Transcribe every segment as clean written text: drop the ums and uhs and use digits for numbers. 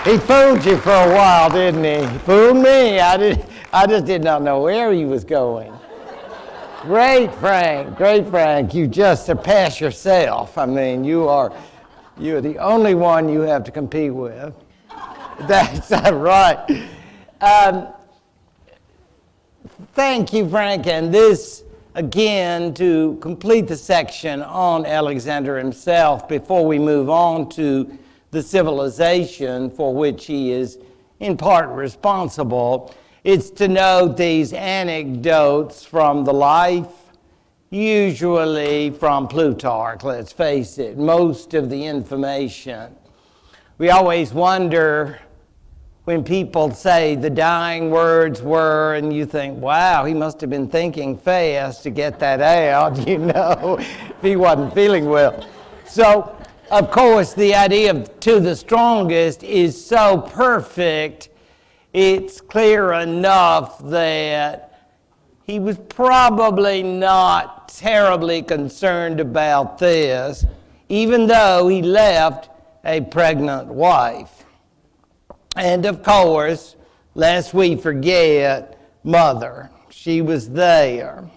He fooled you for a while, didn't he? He fooled me. I just did not know where he was going. Great, Frank. Great, Frank. You just surpassed yourself. I mean, you are the only one you have to compete with. That's right. Thank you, Frank. And this, again, to complete the section on Alexander himself before we move on to the civilization for which he is in part responsible, it's to note these anecdotes from the life, usually from Plutarch, let's face it, most of the information. We always wonder when people say the dying words were, and you think, wow, he must have been thinking fast to get that out, you know, if he wasn't feeling well. So, of course, the idea of to the strongest is so perfect, it's clear enough that he was probably not terribly concerned about this, even though he left a pregnant wife. And of course, lest we forget, mother. She was there.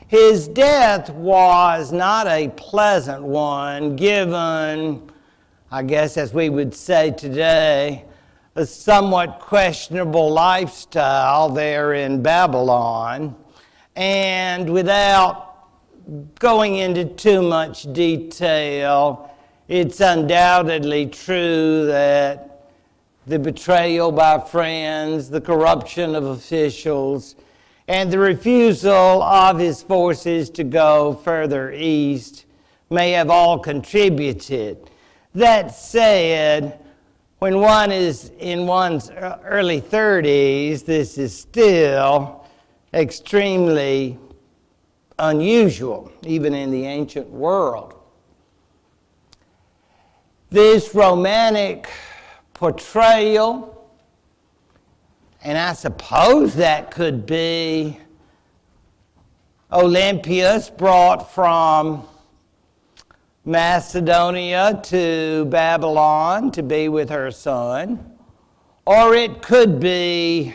His death was not a pleasant one, given, I guess as we would say today, a somewhat questionable lifestyle there in Babylon. And without going into too much detail, it's undoubtedly true that the betrayal by friends, the corruption of officials, and the refusal of his forces to go further east may have all contributed. That said, when one is in one's early 30s, this is still extremely unusual, even in the ancient world. This romantic portrayal, and I suppose that could be Olympias brought from Macedonia to Babylon to be with her son, or it could be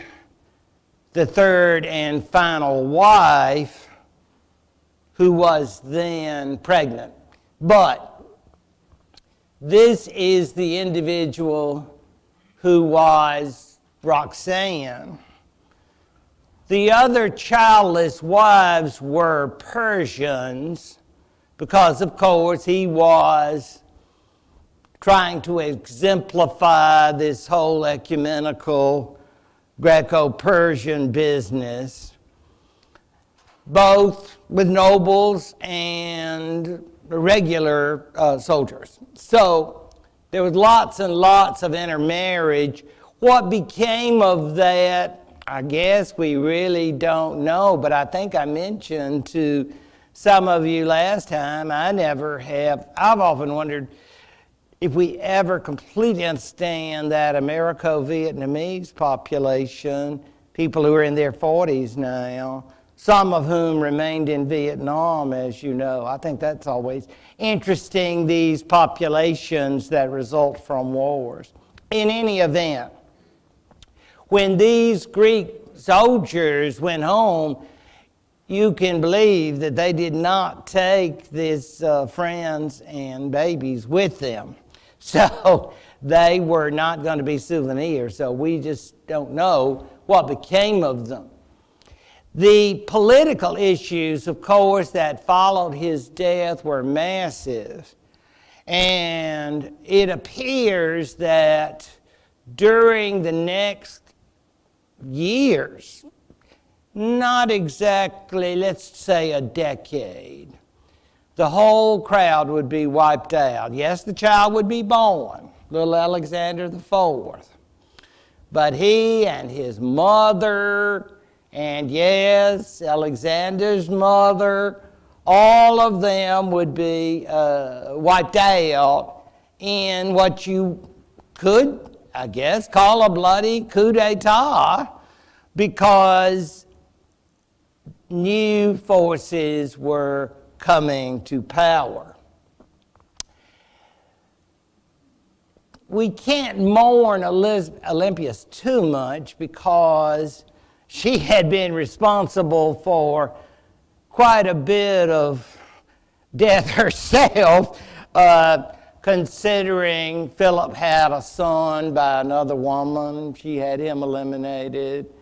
the third and final wife who was then pregnant. But this is the individual who was Roxanne. The other childless wives were Persians because, of course, he was trying to exemplify this whole ecumenical Greco-Persian business, both with nobles and regular soldiers. So there was lots and lots of intermarriage. What became of that, I guess we really don't know, but I think I mentioned to some of you last time, I've often wondered if we ever completely understand that Americo-Vietnamese population, people who are in their 40s now, some of whom remained in Vietnam, as you know. I think that's always interesting, these populations that result from wars. In any event, when these Greek soldiers went home, you can believe that they did not take these friends and babies with them. So they were not going to be souvenirs, so we just don't know what became of them. The political issues, of course, that followed his death were massive. And it appears that during the next years, not exactly, let's say a decade, the whole crowd would be wiped out. Yes, the child would be born, little Alexander IV. But he and his mother, and yes, Alexander's mother, all of them would be wiped out in what you could, I guess, call a bloody coup d'etat, because new forces were coming to power. we can't mourn Olympias too much because she had been responsible for quite a bit of death herself, considering Philip had a son by another woman. She had him eliminated.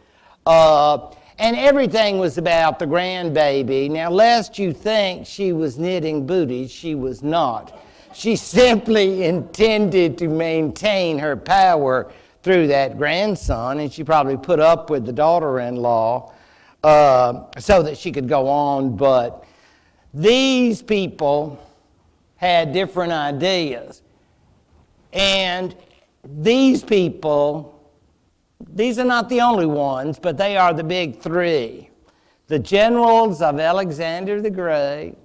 And everything was about the grandbaby. Now, lest you think she was knitting booties, she was not. She simply intended to maintain her power through that grandson, and she probably put up with the daughter-in-law so that she could go on. But these people had different ideas. And these people, these are not the only ones, but they are the big three. The generals of Alexander the Great,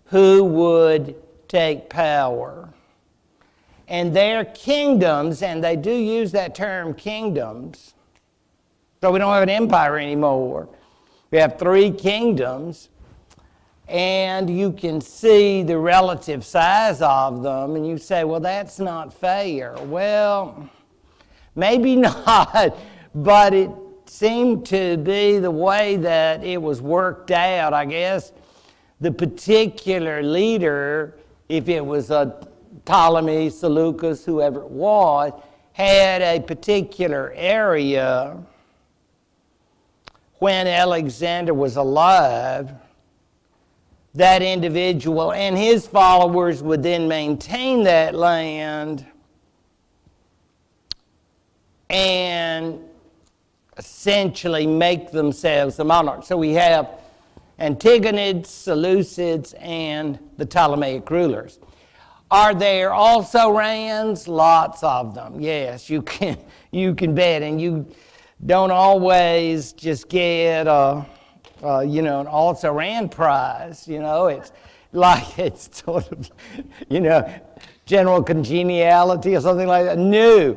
who would take power. And their kingdoms, and they do use that term kingdoms, so we don't have an empire anymore. We have 3 kingdoms, and you can see the relative size of them, and you say, well, that's not fair. Well, maybe not, but it seemed to be the way that it was worked out. I guess the particular leader, if it was a Ptolemy, Seleucus, whoever it was, had a particular area when Alexander was alive. That individual and his followers would then maintain that land and essentially make themselves the monarch. So we have Antigonids, Seleucids, and the Ptolemaic rulers. Are there also Rands? Lots of them. Yes, you can bet, and you don't always just get an also ran prize. It's like it's sort of, general congeniality or something like that. No.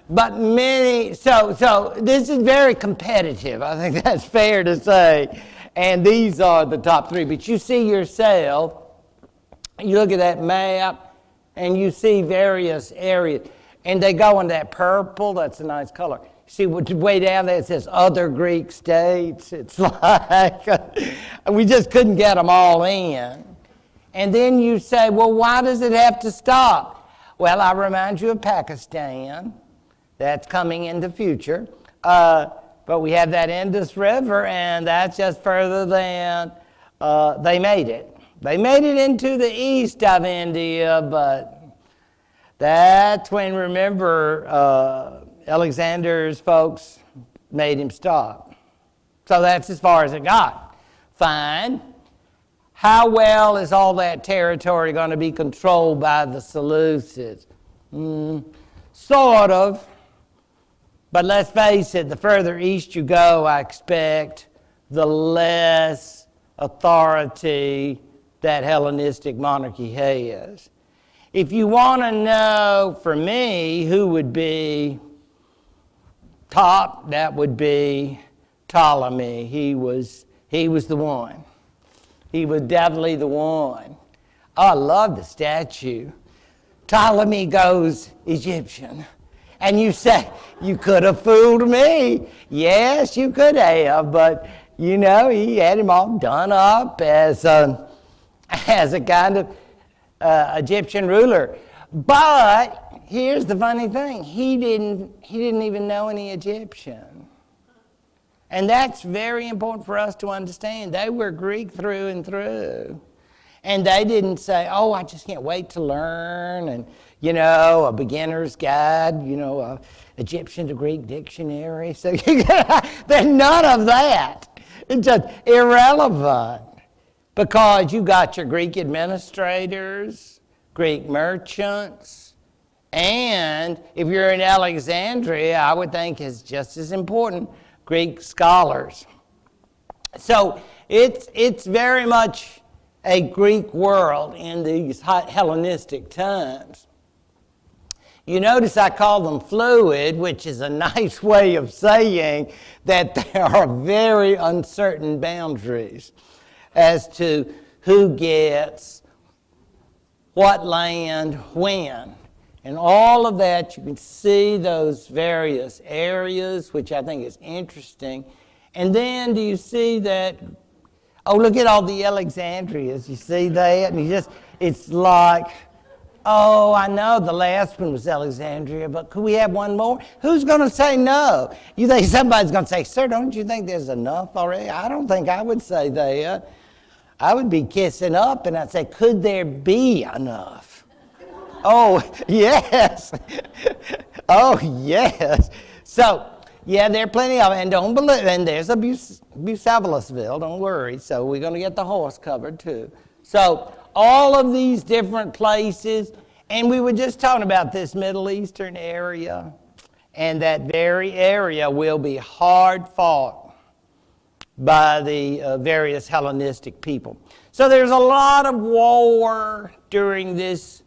But many, so this is very competitive. I think that's fair to say. And these are the top 3. But you see yourself, you look at that map, and you see various areas. And they go in that purple. That's a nice color. See, way down there it says other Greek states. It's like we just couldn't get them all in. And then you say, well, why does it have to stop? Well, I remind you of Pakistan. That's coming in the future. But we have that Indus River, and that's just further than they made it. They made it into the east of India, but that's when, remember, Alexander's folks made him stop. So that's as far as it got. Fine. How well is all that territory going to be controlled by the Seleucids? Sort of. But let's face it, the further east you go, I expect, the less authority that Hellenistic monarchy has. If you want to know, for me, who would be top, that would be Ptolemy. He was the one. He was definitely the one. Oh, I love the statue. Ptolemy goes Egyptian. And you say, you could have fooled me. Yes, you could have, but he had him all done up as a kind of Egyptian ruler. But here's the funny thing. He didn't even know any Egyptian. And that's very important for us to understand. They were Greek through and through. And they didn't say, oh, I just can't wait to learn, and, a beginner's guide, Egyptian to Greek dictionary. So there's none of that. It's just irrelevant. Because you got your Greek administrators, Greek merchants, and if you're in Alexandria, I would think is just as important, Greek scholars. So it's very much a Greek world in these Hellenistic times. You notice I call them fluid, which is a nice way of saying that there are very uncertain boundaries as to who gets what land when. And all of that, you can see those various areas, which I think is interesting. And then do you see that, oh, look at all the Alexandrias. You see that? And it's like, oh, I know the last one was Alexandria, but could we have one more? Who's going to say no? You think somebody's going to say, sir, don't you think there's enough already? I don't think I would say that. I would be kissing up and I'd say, could there be enough? Oh, yes. Oh, yes. So, yeah, there are plenty of them. And don't believe, and there's a Bucephalusville, don't worry. So we're going to get the horse covered too. So all of these different places, and we were just talking about this Middle Eastern area, and that very area will be hard fought by the various Hellenistic people. So there's a lot of war during this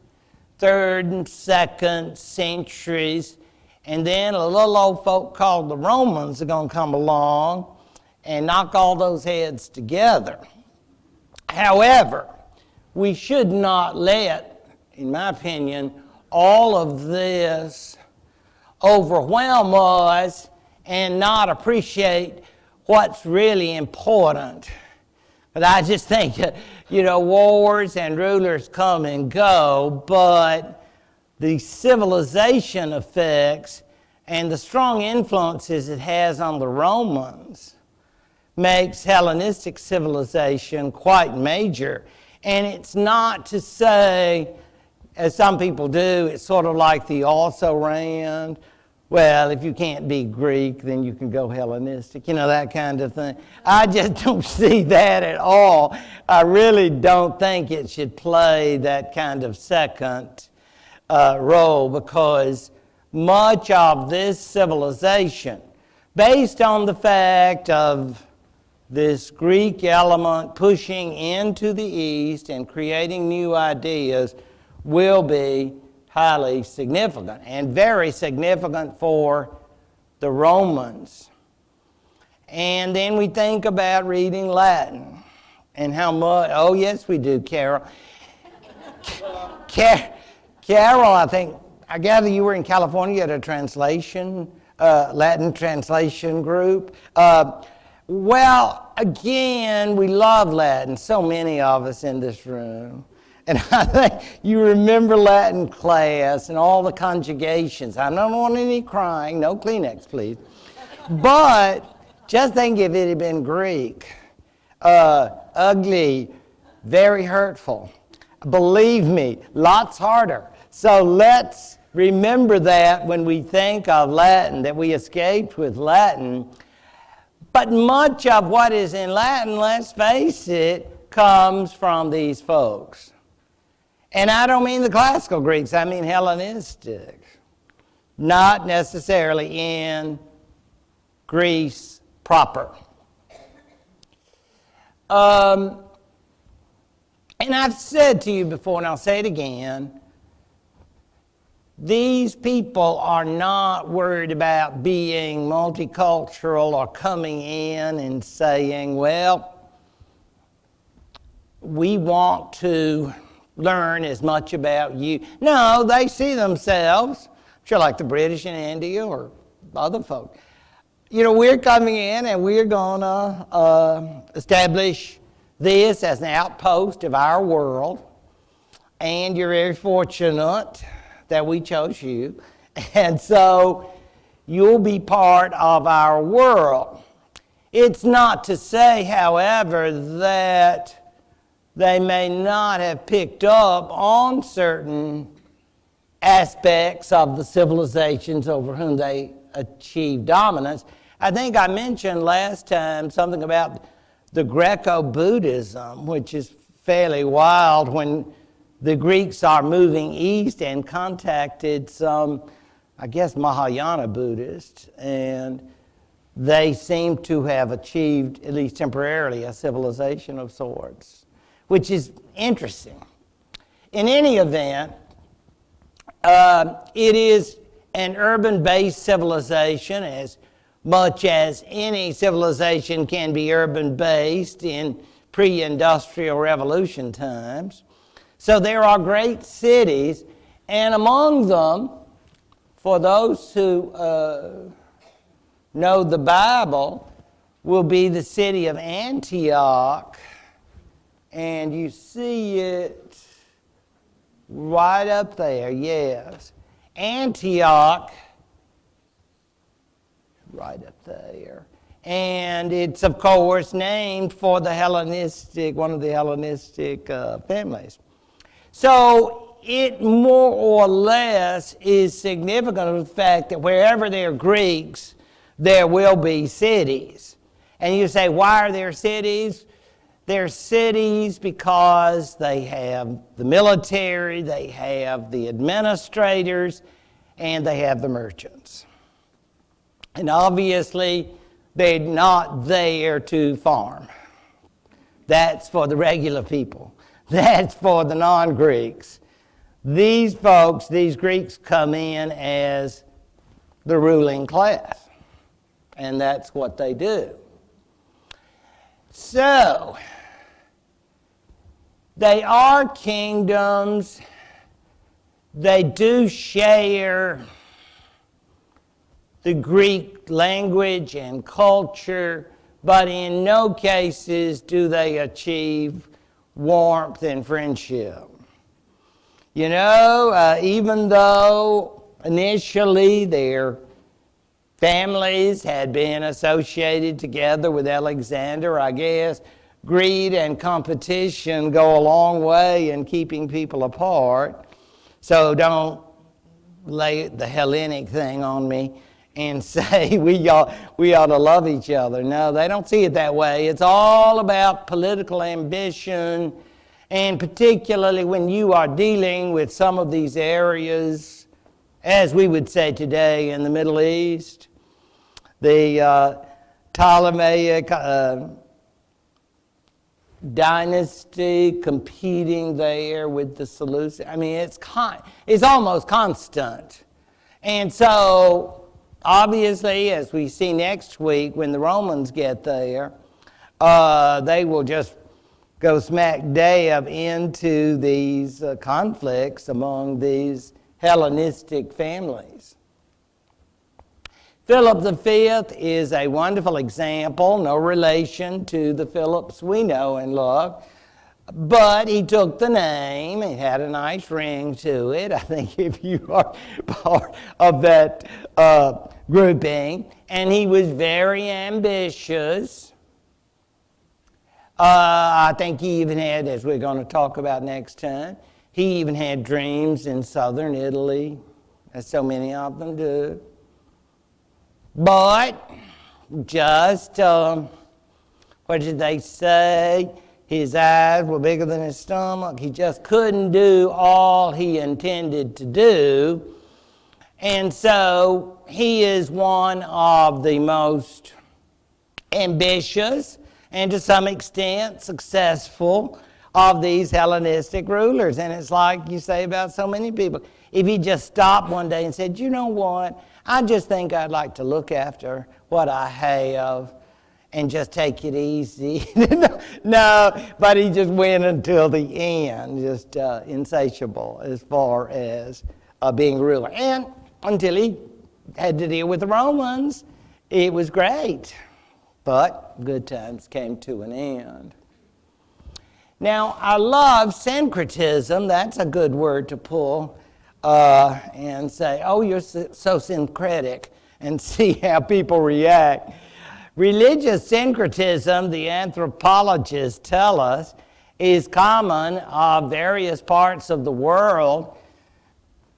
3rd and 2nd centuries, and then a little old folk called the Romans are going to come along and knock all those heads together. However, we should not let, in my opinion, all of this overwhelm us and not appreciate what's really important. But I just think, wars and rulers come and go, but the civilization effects and the strong influences it has on the Romans makes Hellenistic civilization quite major. And it's not to say, as some people do, it's sort of like the also-ran. Well, if you can't be Greek, then you can go Hellenistic, that kind of thing. I just don't see that at all. I really don't think it should play that kind of second role, because much of this civilization, based on the fact of this Greek element pushing into the East and creating new ideas, will be highly significant, and very significant for the Romans. And then we think about reading Latin and how much, oh yes we do, Carol. Carol, I gather you were in California at a translation, Latin translation group. Well, again, we love Latin, so many of us in this room. And I think you remember Latin class and all the conjugations. I don't want any crying, no Kleenex, please. But just think if it had been Greek, ugly, very hurtful. Believe me, lots harder. So let's remember that when we think of Latin, that we escaped with Latin. But much of what is in Latin, let's face it, comes from these folks. And I don't mean the classical Greeks, I mean Hellenistic. Not necessarily in Greece proper. And I've said to you before, and I'll say it again, these people are not worried about being multicultural or coming in and saying, well, we want to learn as much about you. No, they see themselves, I'm sure like the British in India or other folk. We're coming in and we're going to establish this as an outpost of our world. And you're very fortunate that we chose you. And so you'll be part of our world. It's not to say, however, that they may not have picked up on certain aspects of the civilizations over whom they achieved dominance. I think I mentioned last time something about the Greco-Buddhism, which is fairly wild when the Greeks are moving east and contacted some, I guess, Mahayana Buddhists, and they seem to have achieved, at least temporarily, a civilization of sorts, which is interesting. In any event, it is an urban-based civilization, as much as any civilization can be urban-based in pre-industrial revolution times. So there are great cities, And among them, for those who know the Bible, will be the city of Antioch. And you see it right up there, yes. Antioch, right up there. And it's, of course, named for the Hellenistic, one of the Hellenistic families. So it more or less is significant of the fact that wherever there are Greeks, there will be cities. And you say, why are there cities? They're cities because they have the military, they have the administrators, and they have the merchants. And obviously, they're not there to farm. That's for the regular people. That's for the non-Greeks. These folks, these Greeks, come in as the ruling class. And that's what they do. So, they are kingdoms. They do share the Greek language and culture, but in no cases do they achieve warmth and friendship. You know, even though initially their families had been associated together with Alexander, I guess greed and competition go a long way in keeping people apart. So don't lay the Hellenic thing on me and say we ought to love each other. No, they don't see it that way. It's all about political ambition, and particularly when you are dealing with some of these areas, as we would say today in the Middle East, the Ptolemaic dynasty competing there with the Seleucid. I mean, it's almost constant. And so, obviously, as we see next week, when the Romans get there, they will just go smack dab into these conflicts among these Hellenistic families. Philip V is a wonderful example, no relation to the Philips we know and love, but he took the name. It had a nice ring to it. I think if you are part of that grouping, and he was very ambitious. I think he even had, as we're going to talk about next time, he even had dreams in southern Italy, as so many of them do. But just, what did they say? His eyes were bigger than his stomach. He just couldn't do all he intended to do. And so he is one of the most ambitious and to some extent successful of these Hellenistic rulers. And it's like you say about so many people. If he just stopped one day and said, you know what, I just think I'd like to look after what I have and just take it easy. No, but he just went until the end, just insatiable as far as being a ruler. And until he had to deal with the Romans, it was great. But good times came to an end. Now, I love syncretism. That's a good word to pull and say, oh, you're so syncretic, and see how people react. Religious syncretism, the anthropologists tell us, is common of various parts of the world,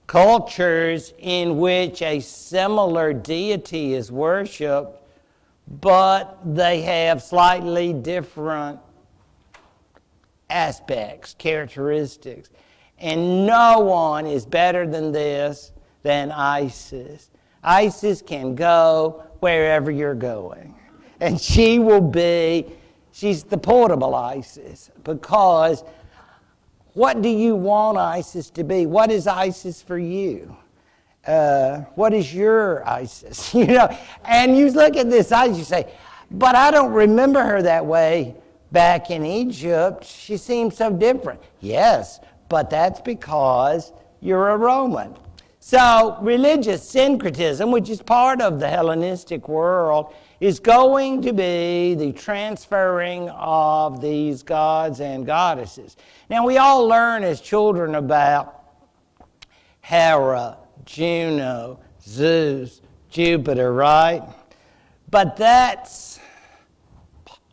cultures in which a similar deity is worshipped, but they have slightly different aspects, characteristics. And no one is better than this than ISIS. ISIS can go wherever you're going. And she will be, she's the portable ISIS, because what do you want ISIS to be? What is ISIS for you? What is your ISIS? You know, and you look at this ISIS, you say, but I don't remember her that way back in Egypt. She seems so different. Yes, but that's because you're a Roman. So religious syncretism, which is part of the Hellenistic world, is going to be the transferring of these gods and goddesses. Now, we all learn as children about Hera, Juno, Zeus, Jupiter, right? But that's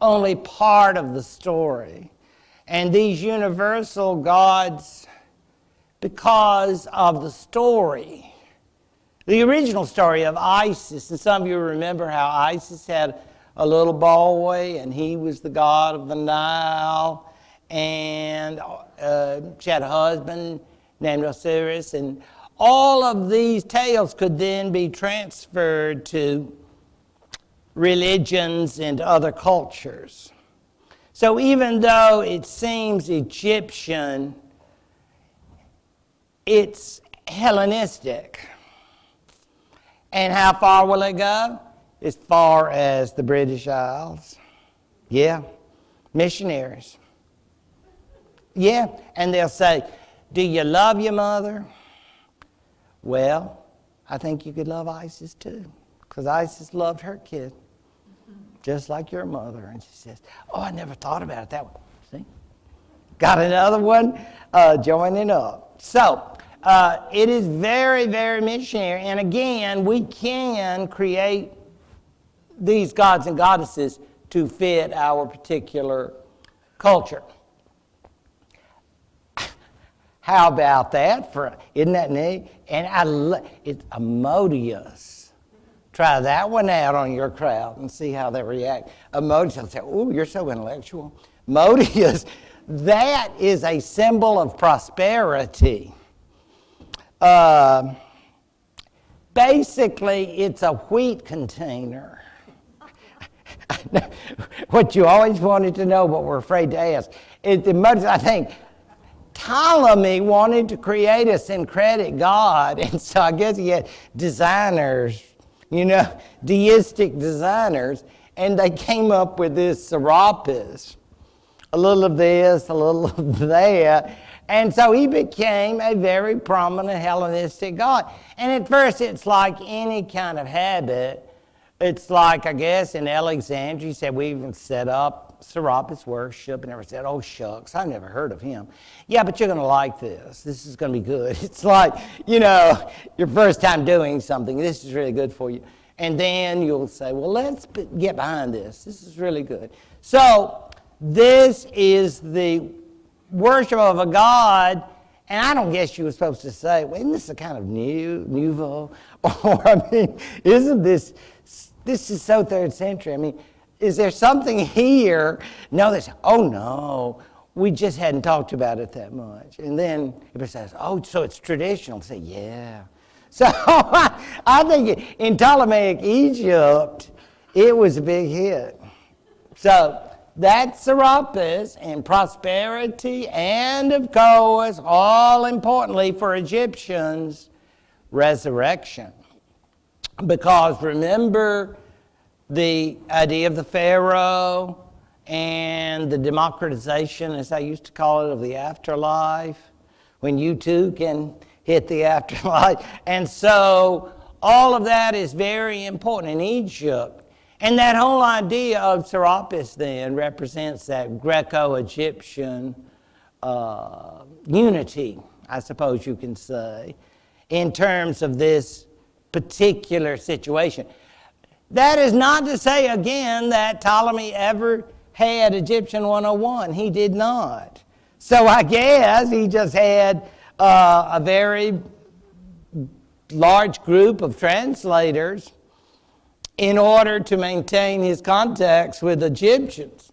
only part of the story. And these universal gods, because of the story, the original story of Isis, and some of you remember how Isis had a little boy, and he was the god of the Nile, and she had a husband named Osiris, and all of these tales could then be transferred to religions and other cultures. So even though it seems Egyptian, it's Hellenistic. And how far will it go? As far as the British Isles. Yeah, missionaries. Yeah, and they'll say, do you love your mother? Well, I think you could love Isis too, because Isis loved her kid, just like your mother. And she says, oh, I never thought about it that way. See? Got another one joining up. So, it is very, very missionary. And again, we can create these gods and goddesses to fit our particular culture. How about that? Isn't that neat? And it's Amodius. Try that one out on your crowd and see how they react. Amodius will say, oh, you're so intellectual. Modius, that is a symbol of prosperity. Basically, it's a wheat container. What you always wanted to know, but were afraid to ask. I think Ptolemy wanted to create a syncretic god, and so I guess he had designers, deistic designers, and they came up with this Serapis. A little of this, a little of that. And so he became a very prominent Hellenistic god. And at first, it's like any kind of habit. It's like, I guess, in Alexandria, he said, we even set up Serapis worship, and everyone said, oh, shucks, I've never heard of him. Yeah, but you're going to like this. This is going to be good. It's like, your first time doing something. This is really good for you. And then you'll say, well, let's get behind this. This is really good. So this is the worship of a god, and I don't guess you were supposed to say, well, isn't this a kind of nouveau? Or, isn't this is so 3rd century. Is there something here? No, they say, oh, no, we just hadn't talked about it that much. And then everybody says, oh, so it's traditional. Say, yeah. So I think in Ptolemaic Egypt, it was a big hit. So that's Serapis and prosperity, and of course, all importantly for Egyptians, resurrection. Because remember the idea of the Pharaoh and the democratization, as I used to call it, of the afterlife, when you too can hit the afterlife. And so all of that is very important in Egypt. And that whole idea of Serapis then represents that Greco-Egyptian unity, I suppose you can say, in terms of this particular situation. That is not to say, again, that Ptolemy ever had Egyptian 101. He did not. So I guess he just had a very large group of translators in order to maintain his contacts with Egyptians.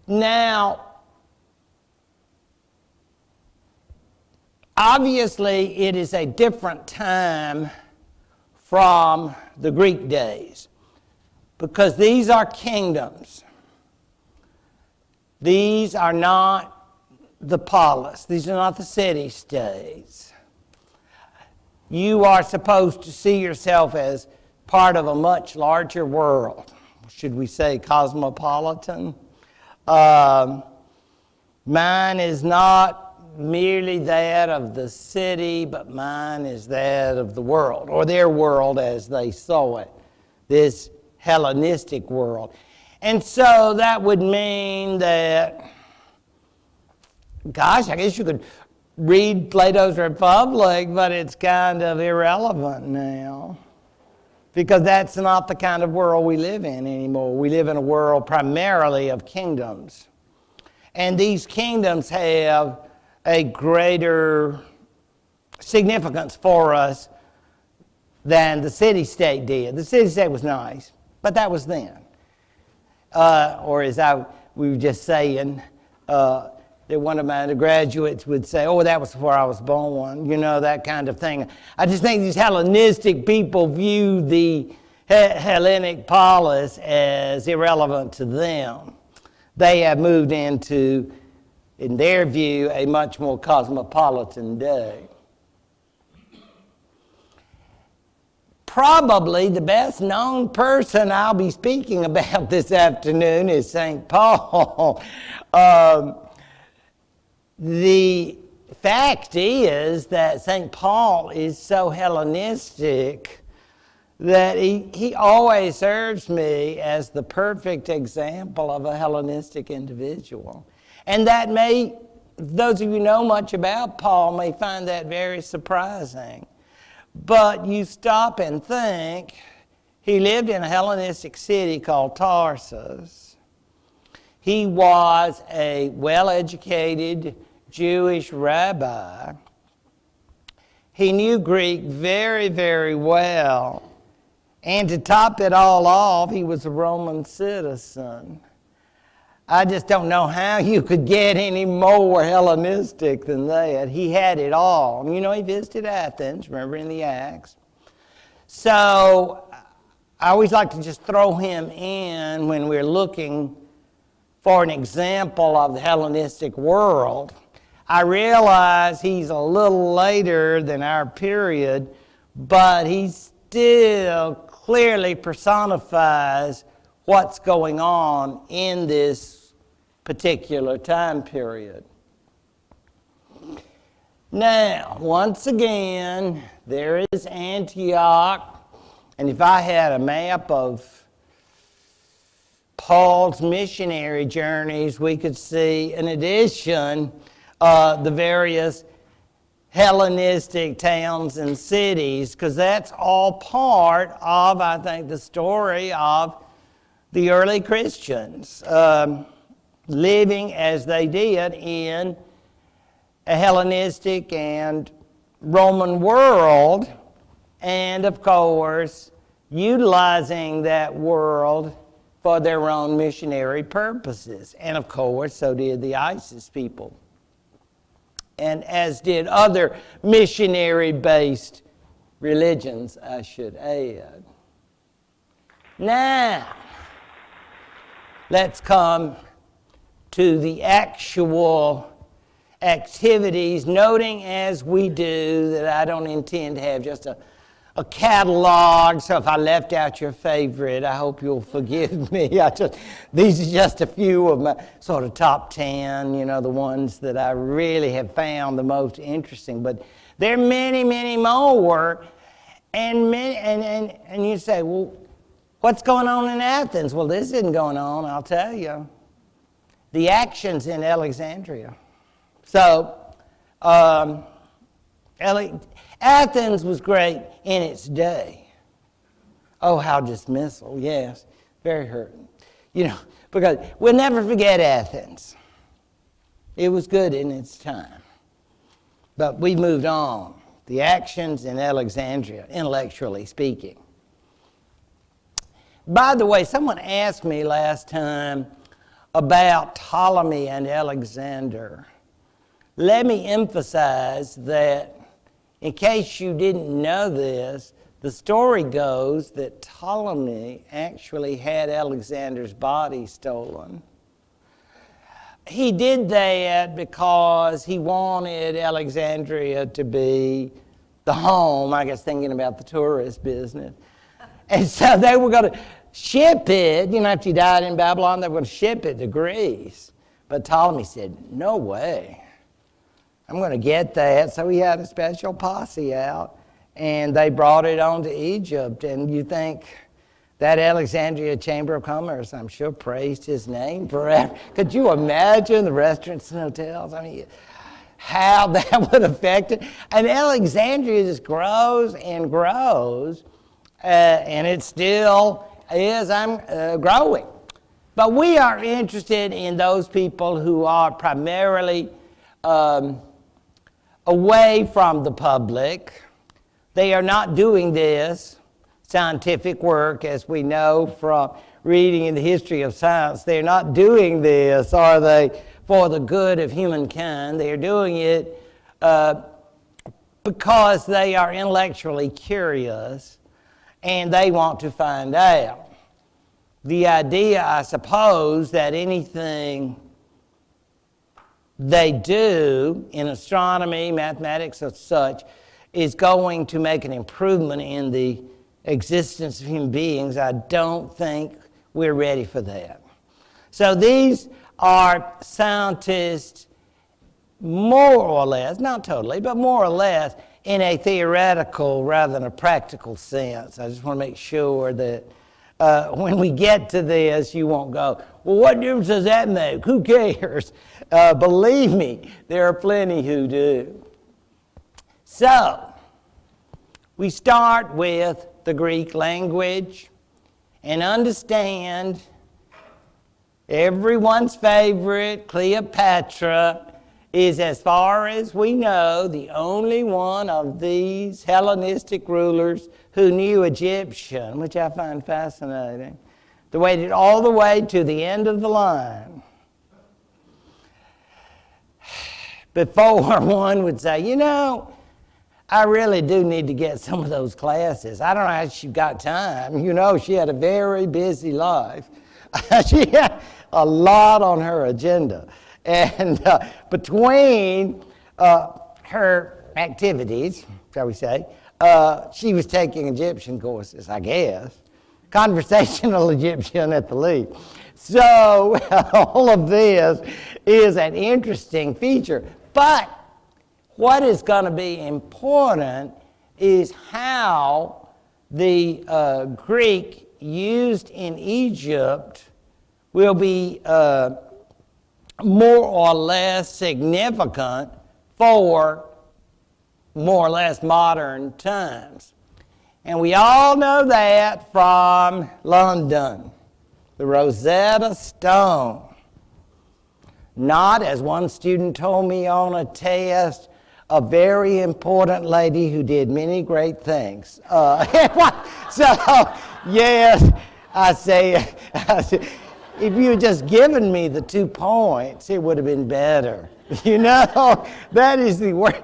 Now, obviously, it is a different time from the Greek days, because these are kingdoms. These are not the polis. These are not the city-states. You are supposed to see yourself as part of a much larger world. Should we say cosmopolitan? Mine is not merely that of the city, but mine is that of the world, or their world as they saw it, this Hellenistic world. And so that would mean that, gosh, I guess you could read Plato's Republic, but it's kind of irrelevant now, because that's not the kind of world we live in anymore. We live in a world primarily of kingdoms. And these kingdoms have a greater significance for us than the city-state did. The city-state was nice, but that was then. Or as we were just saying, that one of my undergraduates would say, oh, that was before I was born, you know, that kind of thing. I just think these Hellenistic people view the Hellenic polis as irrelevant to them. They have moved into, in their view, a much more cosmopolitan day. Probably the best known person I'll be speaking about this afternoon is St. Paul. The fact is that St. Paul is so Hellenistic that he always serves me as the perfect example of a Hellenistic individual. And that may, those of you who know much about Paul may find that very surprising. But you stop and think, he lived in a Hellenistic city called Tarsus. He was a well-educated Jewish rabbi. He knew Greek very, very well. And to top it all off, he was a Roman citizen. I just don't know how you could get any more Hellenistic than that. He had it all. You know, he visited Athens, remember in the Acts. So I always like to just throw him in when we're looking for an example of the Hellenistic world. I realize he's a little later than our period, but he still clearly personifies what's going on in this particular time period. Now, once again, there is Antioch, and if I had a map of Paul's missionary journeys, we could see, in addition, the various Hellenistic towns and cities, because that's all part of, I think, the story of the early Christians living as they did in a Hellenistic and Roman world, and of course utilizing that world for their own missionary purposes. And of course so did the ISIS people, and as did other missionary-based religions, I should add. Now, let's come to the actual activities, noting as we do that I don't intend to have just a catalog, so if I left out your favorite, I hope you'll forgive me. These are just a few of my sort of top 10, you know, the ones that I really have found the most interesting. But there are many, many more, and you say, well, what's going on in Athens? Well, this isn't going on, I'll tell you. The actions in Alexandria. So, Athens was great in its day. Oh, how dismissal, yes, very hurting. You know, because we'll never forget Athens. It was good in its time. But we moved on. The actions in Alexandria, intellectually speaking. By the way, someone asked me last time about Ptolemy and Alexander. Let me emphasize that, in case you didn't know this, the story goes that Ptolemy actually had Alexander's body stolen. He did that because he wanted Alexandria to be the home, I guess thinking about the tourist business. And so they were going to ship it, you know, after he died in Babylon, they were going to ship it to Greece. But Ptolemy said, no way. I'm going to get that. So he had a special posse out, and they brought it on to Egypt. And you think that Alexandria Chamber of Commerce, I'm sure, praised his name forever. Could you imagine the restaurants and hotels? I mean, how that would affect it. And Alexandria just grows and grows, and it still is growing. But we are interested in those people who are primarily away from the public. They are not doing this scientific work, as we know from reading in the history of science. They're not doing this, are they, for the good of humankind. They are doing it because they are intellectually curious and they want to find out. The idea, I suppose, that anything they do in astronomy, mathematics, or such is going to make an improvement in the existence of human beings, I don't think we're ready for that. So these are scientists more or less, not totally, but more or less in a theoretical rather than a practical sense. I just want to make sure that when we get to this, you won't go, well, what difference does that make? Who cares? Believe me, there are plenty who do. So, we start with the Greek language and understand everyone's favorite, Cleopatra, is, as far as we know, the only one of these Hellenistic rulers who knew Egyptian, which I find fascinating. They waited all the way to the end of the line before one would say, you know, I really do need to get some of those classes. I don't know how she got time. You know, she had a very busy life. She had a lot on her agenda. And between her activities, shall we say, she was taking Egyptian courses, I guess. Conversational Egyptian at the least. So all of this is an interesting feature. But what is going to be important is how the Greek used in Egypt will be more or less significant for more or less modern times. And we all know that from London, the Rosetta Stone. Not, as one student told me on a test, a very important lady who did many great things. So, yes, I say, if you had just given me the 2 points, it would have been better. You know, that is the word.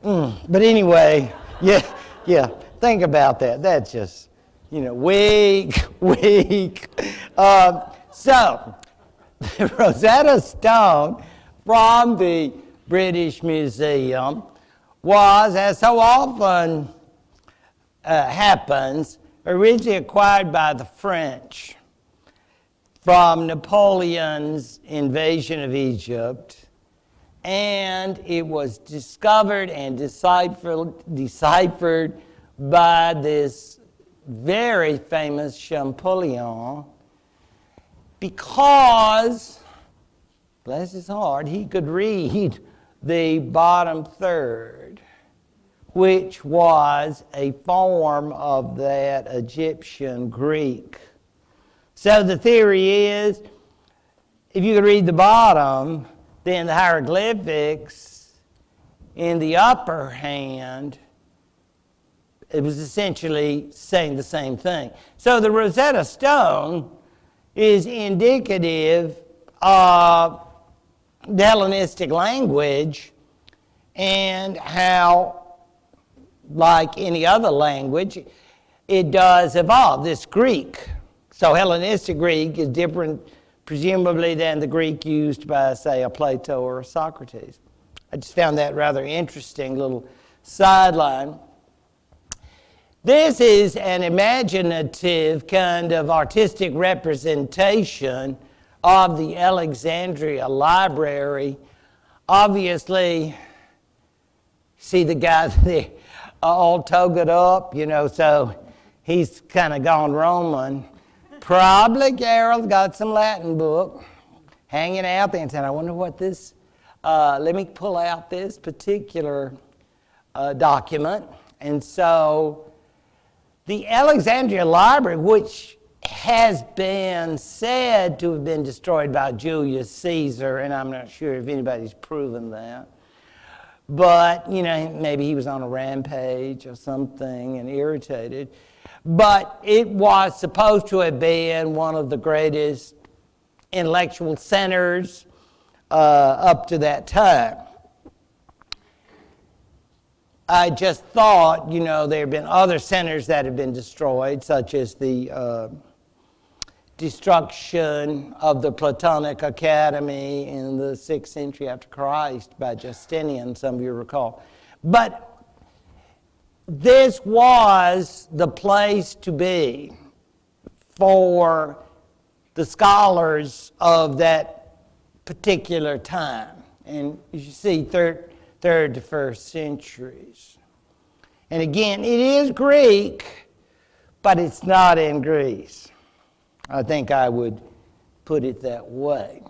But anyway, yeah, think about that. That's just, you know, weak. So, the Rosetta Stone from the British Museum was, as so often happens, originally acquired by the French from Napoleon's invasion of Egypt, and it was discovered and deciphered by this very famous Champollion, because, bless his heart, he could read the bottom third, which was a form of that Egyptian Greek. So the theory is, if you could read the bottom, then the hieroglyphics in the upper hand, it was essentially saying the same thing. So the Rosetta Stone is indicative of the Hellenistic language and how, like any other language, it does evolve. This Greek, so Hellenistic Greek, is different presumably than the Greek used by, say, a Plato or a Socrates. I just found that rather interesting little sideline. This is an imaginative kind of artistic representation of the Alexandria Library. Obviously, See the guy there all togered up, you know, so he's kind of gone Roman. Probably Carol's got some Latin book hanging out there and saying, I wonder what this, let me pull out this particular document. And so the Alexandria Library, which has been said to have been destroyed by Julius Caesar, and I'm not sure if anybody's proven that, but, you know, maybe he was on a rampage or something and irritated. But it was supposed to have been one of the greatest intellectual centers up to that time. I just thought, you know, there have been other centers that have been destroyed, such as the destruction of the Platonic Academy in the 6th century after Christ by Justinian, some of you recall. But this was the place to be for the scholars of that particular time. And you see, third to first centuries. And again, it is Greek, but it's not in Greece. I think I would put it that way.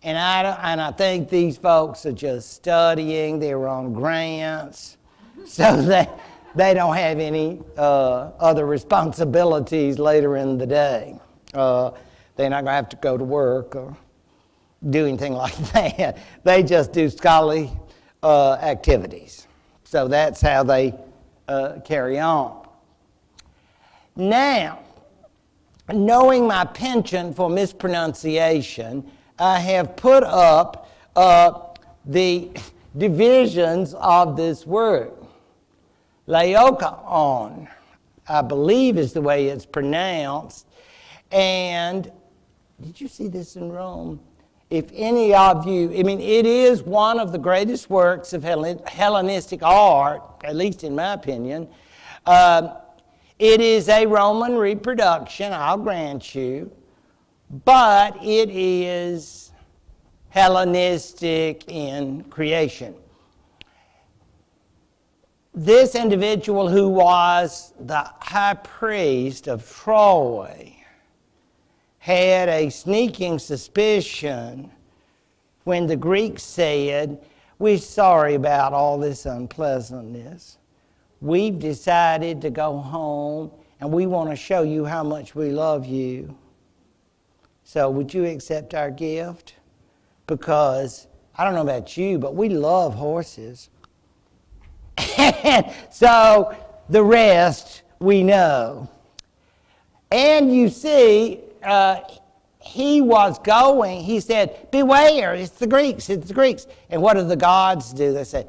And I think these folks are just studying. They were on grants, so they don't have any other responsibilities later in the day. They're not going to have to go to work or do anything like that. They just do scholarly activities. So that's how they carry on. Now, knowing my penchant for mispronunciation, I have put up the divisions of this word. Laokoon, I believe is the way it's pronounced. And did you see this in Rome? If any of you, I mean, it is one of the greatest works of Hellenistic art, at least in my opinion. It is a Roman reproduction, I'll grant you, but it is Hellenistic in creation. This individual, who was the high priest of Troy, had a sneaking suspicion when the Greeks said, "We're sorry about all this unpleasantness. We've decided to go home and we want to show you how much we love you. So would you accept our gift? Because I don't know about you, but we love horses." So the rest we know. And you see, he was going, he said, "Beware, it's the Greeks, it's the Greeks." And what do the gods do? They say,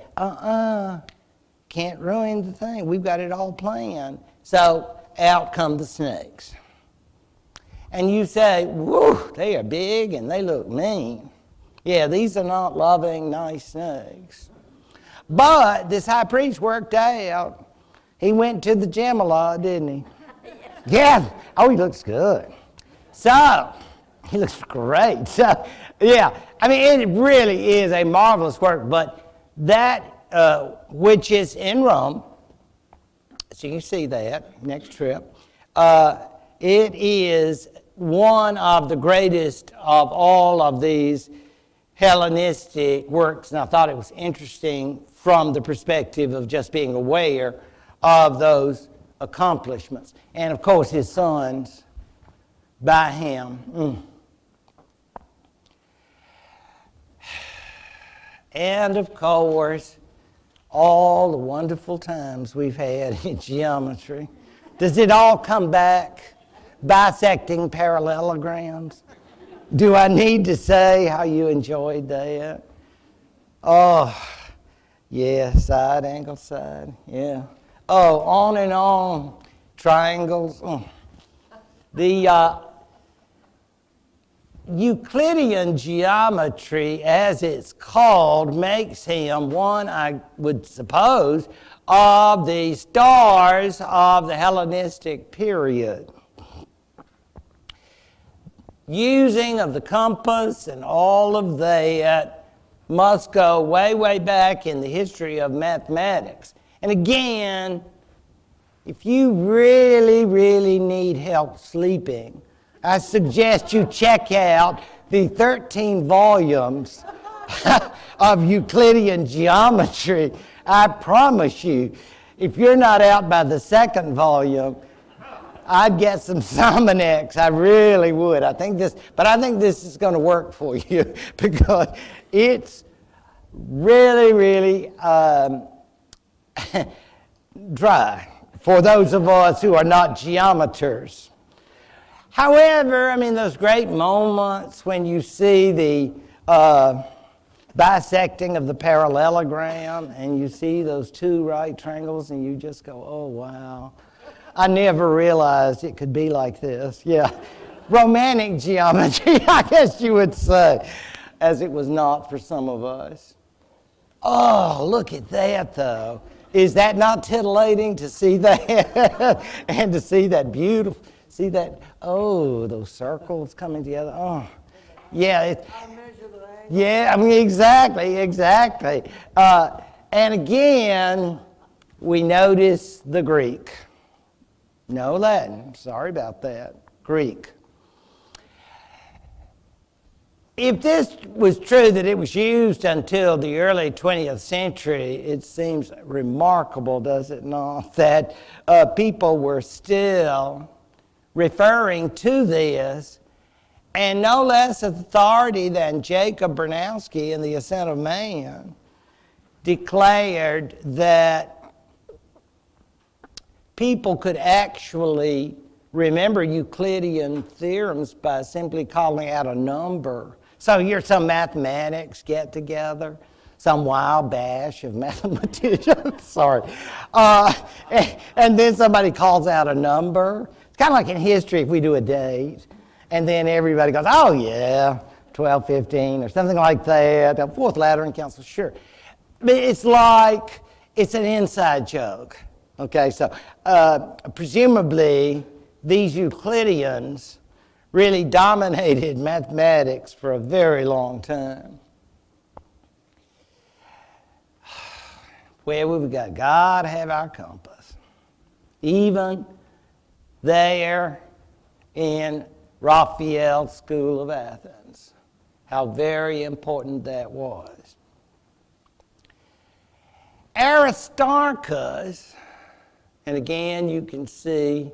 can't ruin the thing. We've got it all planned. So out come the snakes. And you say, "Whoa, they are big and they look mean." Yeah, these are not loving, nice snakes. But this high priest worked out. He went to the gym a lot, didn't he? Yeah. Oh, he looks good. So, he looks great. So, yeah. I mean, it really is a marvelous work. But that, which is in Rome, so you can see that next trip, it is one of the greatest of all of these Hellenistic works. And I thought it was interesting from the perspective of just being aware of those accomplishments. And of course, his sons by him. And of course, all the wonderful times we've had in geometry. Does it all come back? Bisecting parallelograms? Do I need to say how you enjoyed that? Oh, yeah, side, angle, side, yeah. Oh, on and on, triangles. The Euclidean geometry, as it's called, makes him one, I would suppose, of the stars of the Hellenistic period. Using of the compass and all of that, must go way, way back in the history of mathematics. And again, if you really, really need help sleeping, I suggest you check out the 13 volumes of Euclidean geometry. I promise you, if you're not out by the second volume, I'd get some Sominex. I really would. I think this is going to work for you because it's really, really dry for those of us who are not geometers. However, I mean, those great moments when you see the bisecting of the parallelogram and you see those two right triangles and you just go, oh, wow. I never realized it could be like this. Yeah. Romantic geometry, I guess you would say, as it was not for some of us. Oh, look at that, though. Is that not titillating to see that? And to see that beautiful, see that, oh, those circles coming together. Oh, yeah. Yeah, I mean, exactly. And again, we notice the Greek. No Latin, sorry about that, Greek. If this was true that it was used until the early 20th century, it seems remarkable, does it not, that people were still referring to this, and no less authority than Jacob Bernowski in The Ascent of Man declared that people could actually remember Euclidean theorems by simply calling out a number. So here's some mathematics get together, some wild bash of mathematicians, sorry. And then somebody calls out a number. It's kind of like in history if we do a date, and then everybody goes, oh yeah, 12, 15, or something like that, the Fourth Lateran Council, sure. But it's like, it's an inside joke. Okay, so presumably these Euclideans really dominated mathematics for a very long time. Where we've got God have our compass. Even there in Raphael's School of Athens, how very important that was. Aristarchus, and again you can see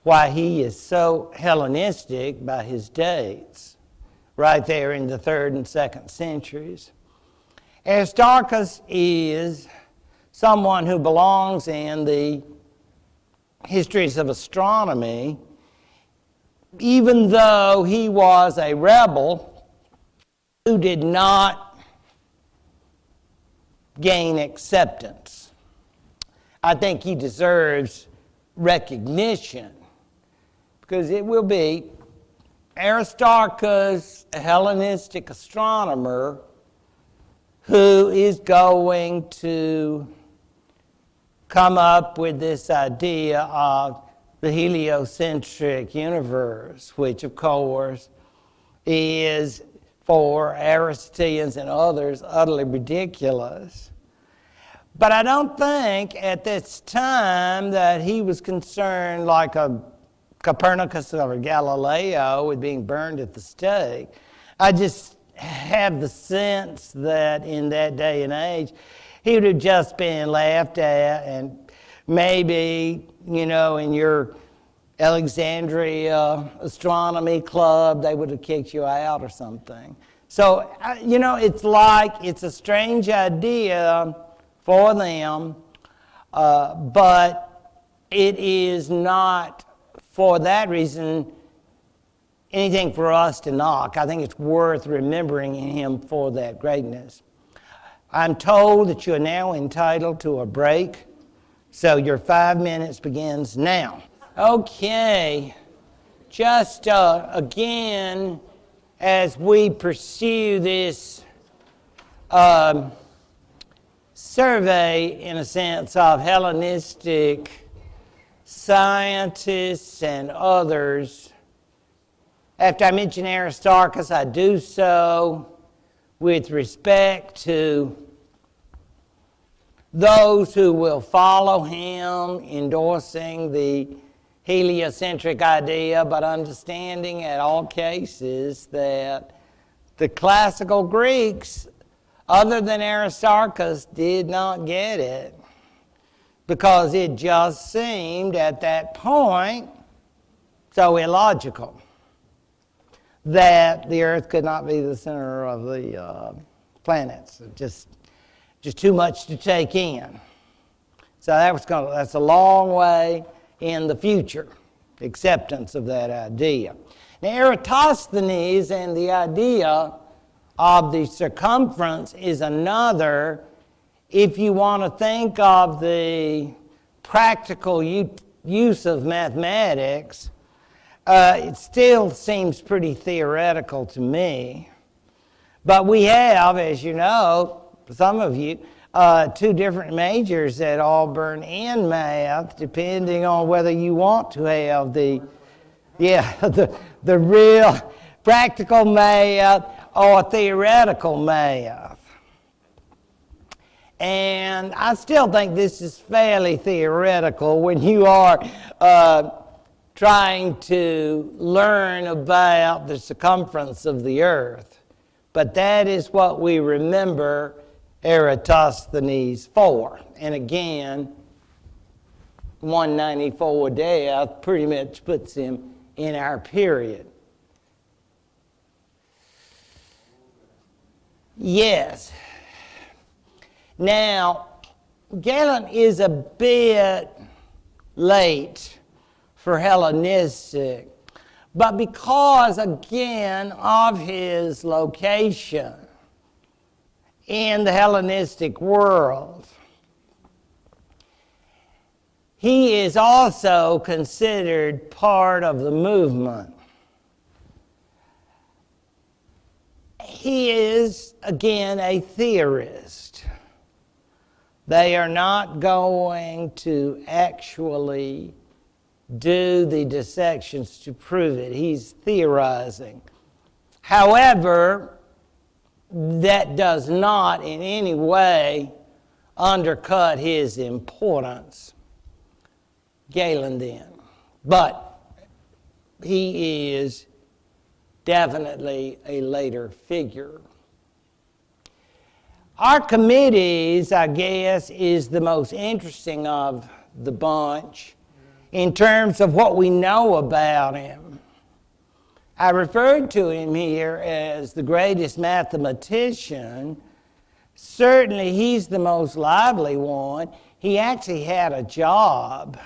why he is so Hellenistic by his dates, right there in the 3rd and 2nd centuries. Aristarchus is someone who belongs in the histories of astronomy, even though he was a rebel who did not gain acceptance. I think he deserves recognition, because it will be Aristarchus, a Hellenistic astronomer, who is going to come up with this idea of the heliocentric universe, which of course is for Aristotelians and others utterly ridiculous. But I don't think at this time that he was concerned like a Copernicus or Galileo with being burned at the stake. I just have the sense that in that day and age, he would have just been laughed at, and maybe, you know, in your Alexandria astronomy club, they would have kicked you out or something. So, you know, it's like, it's a strange idea for them, but it is not for that reason anything for us to knock. I think it's worth remembering him for that greatness. I'm told that you are now entitled to a break, so your 5 minutes begins now. Okay, just again, as we pursue this survey, in a sense, of Hellenistic scientists and others, after I mention Aristarchus, I do so with respect to those who will follow him, endorsing the heliocentric idea, but understanding in all cases that the classical Greeks, other than Aristarchus, did not get it, because it just seemed at that point so illogical that the earth could not be the center of the planets. Just too much to take in. So that's a long way in the future, acceptance of that idea. Now, Eratosthenes and the idea of the circumference is another. If you want to think of the practical use of mathematics, it still seems pretty theoretical to me. But we have, as you know, some of you, two different majors at Auburn in math, depending on whether you want to have the real practical math or theoretical math. And I still think this is fairly theoretical when you are trying to learn about the circumference of the earth. But that is what we remember Eratosthenes for. And again, 194 death pretty much puts him in our period. Yes. Now, Galen is a bit late for Hellenistic, but because, again, of his location in the Hellenistic world, he is also considered part of the movement. He is, again, a theorist. They are not going to actually do the dissections to prove it. He's theorizing. However, that does not in any way undercut his importance. Galen then. But he is definitely a later figure. Archimedes, I guess, is the most interesting of the bunch in terms of what we know about him. I referred to him here as the greatest mathematician. Certainly he's the most lively one. He actually had a job.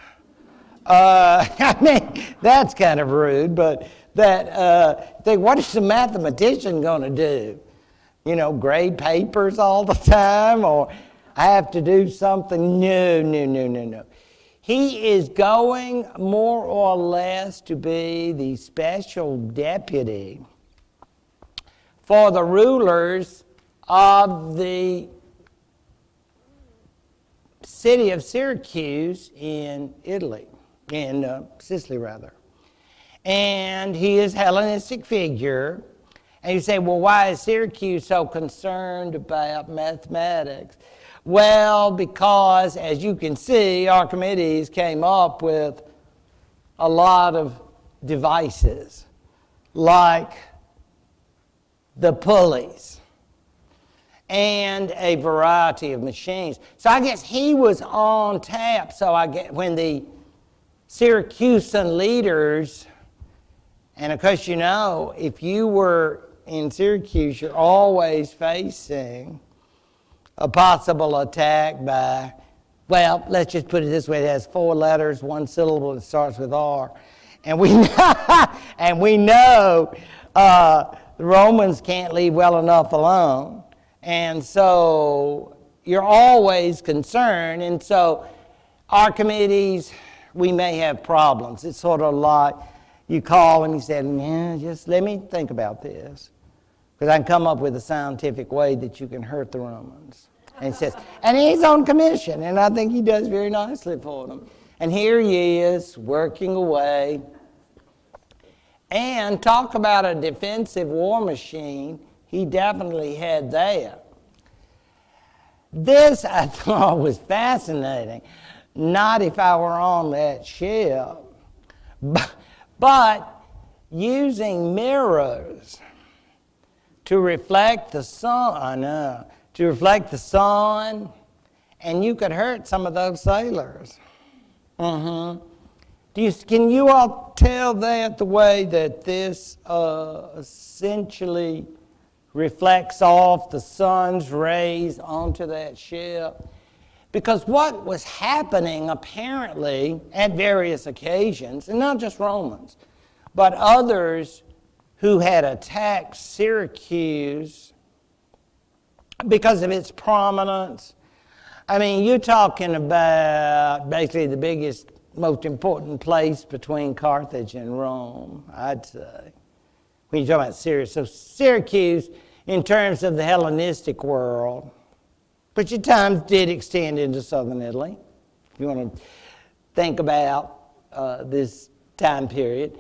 I mean, that's kind of rude, but what is a mathematician going to do? You know, grade papers all the time, or I have to do something? No. He is going more or less to be the special deputy for the rulers of the city of Syracuse in Italy, in Sicily rather. And he is a Hellenistic figure. And you say, well, why is Syracuse so concerned about mathematics? Well, because, as you can see, Archimedes came up with a lot of devices, like the pulleys and a variety of machines. So I guess he was on tap. So I get when the Syracusan leaders, and of course, you know, if you were in Syracuse, you're always facing a possible attack by, well, let's just put it this way, it has 4 letters, 1 syllable, it starts with R. And we know the Romans can't leave well enough alone. And so you're always concerned. And so Archimedes, we may have problems. It's sort of like you call him, he said, yeah, just let me think about this, because I can come up with a scientific way that you can hurt the Romans. And he says, and he's on commission, and I think he does very nicely for them. And here he is, working away. And talk about a defensive war machine. he definitely had that. This I thought was fascinating. Not if I were on that ship, but using mirrors to reflect the sun, and you could hurt some of those sailors. Can you all tell that the way that this essentially reflects off the sun's rays onto that ship? Because what was happening apparently at various occasions, and not just Romans, but others who had attacked Syracuse because of its prominence. I mean, you're talking about basically the biggest, most important place between Carthage and Rome, I'd say, when you're talking about Syracuse. So Syracuse, in terms of the Hellenistic world, which at times did extend into southern Italy, if you want to think about this time period.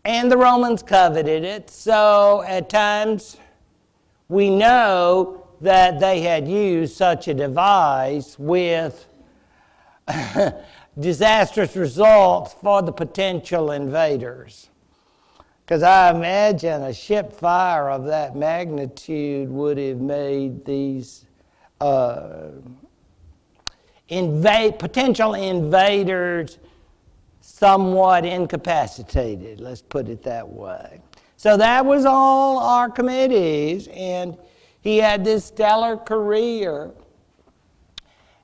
And the Romans coveted it, so at times we know that they had used such a device with disastrous results for the potential invaders. Because I imagine a ship fire of that magnitude would have made these potential invaders somewhat incapacitated, let's put it that way. So that was all Archimedes, and he had this stellar career.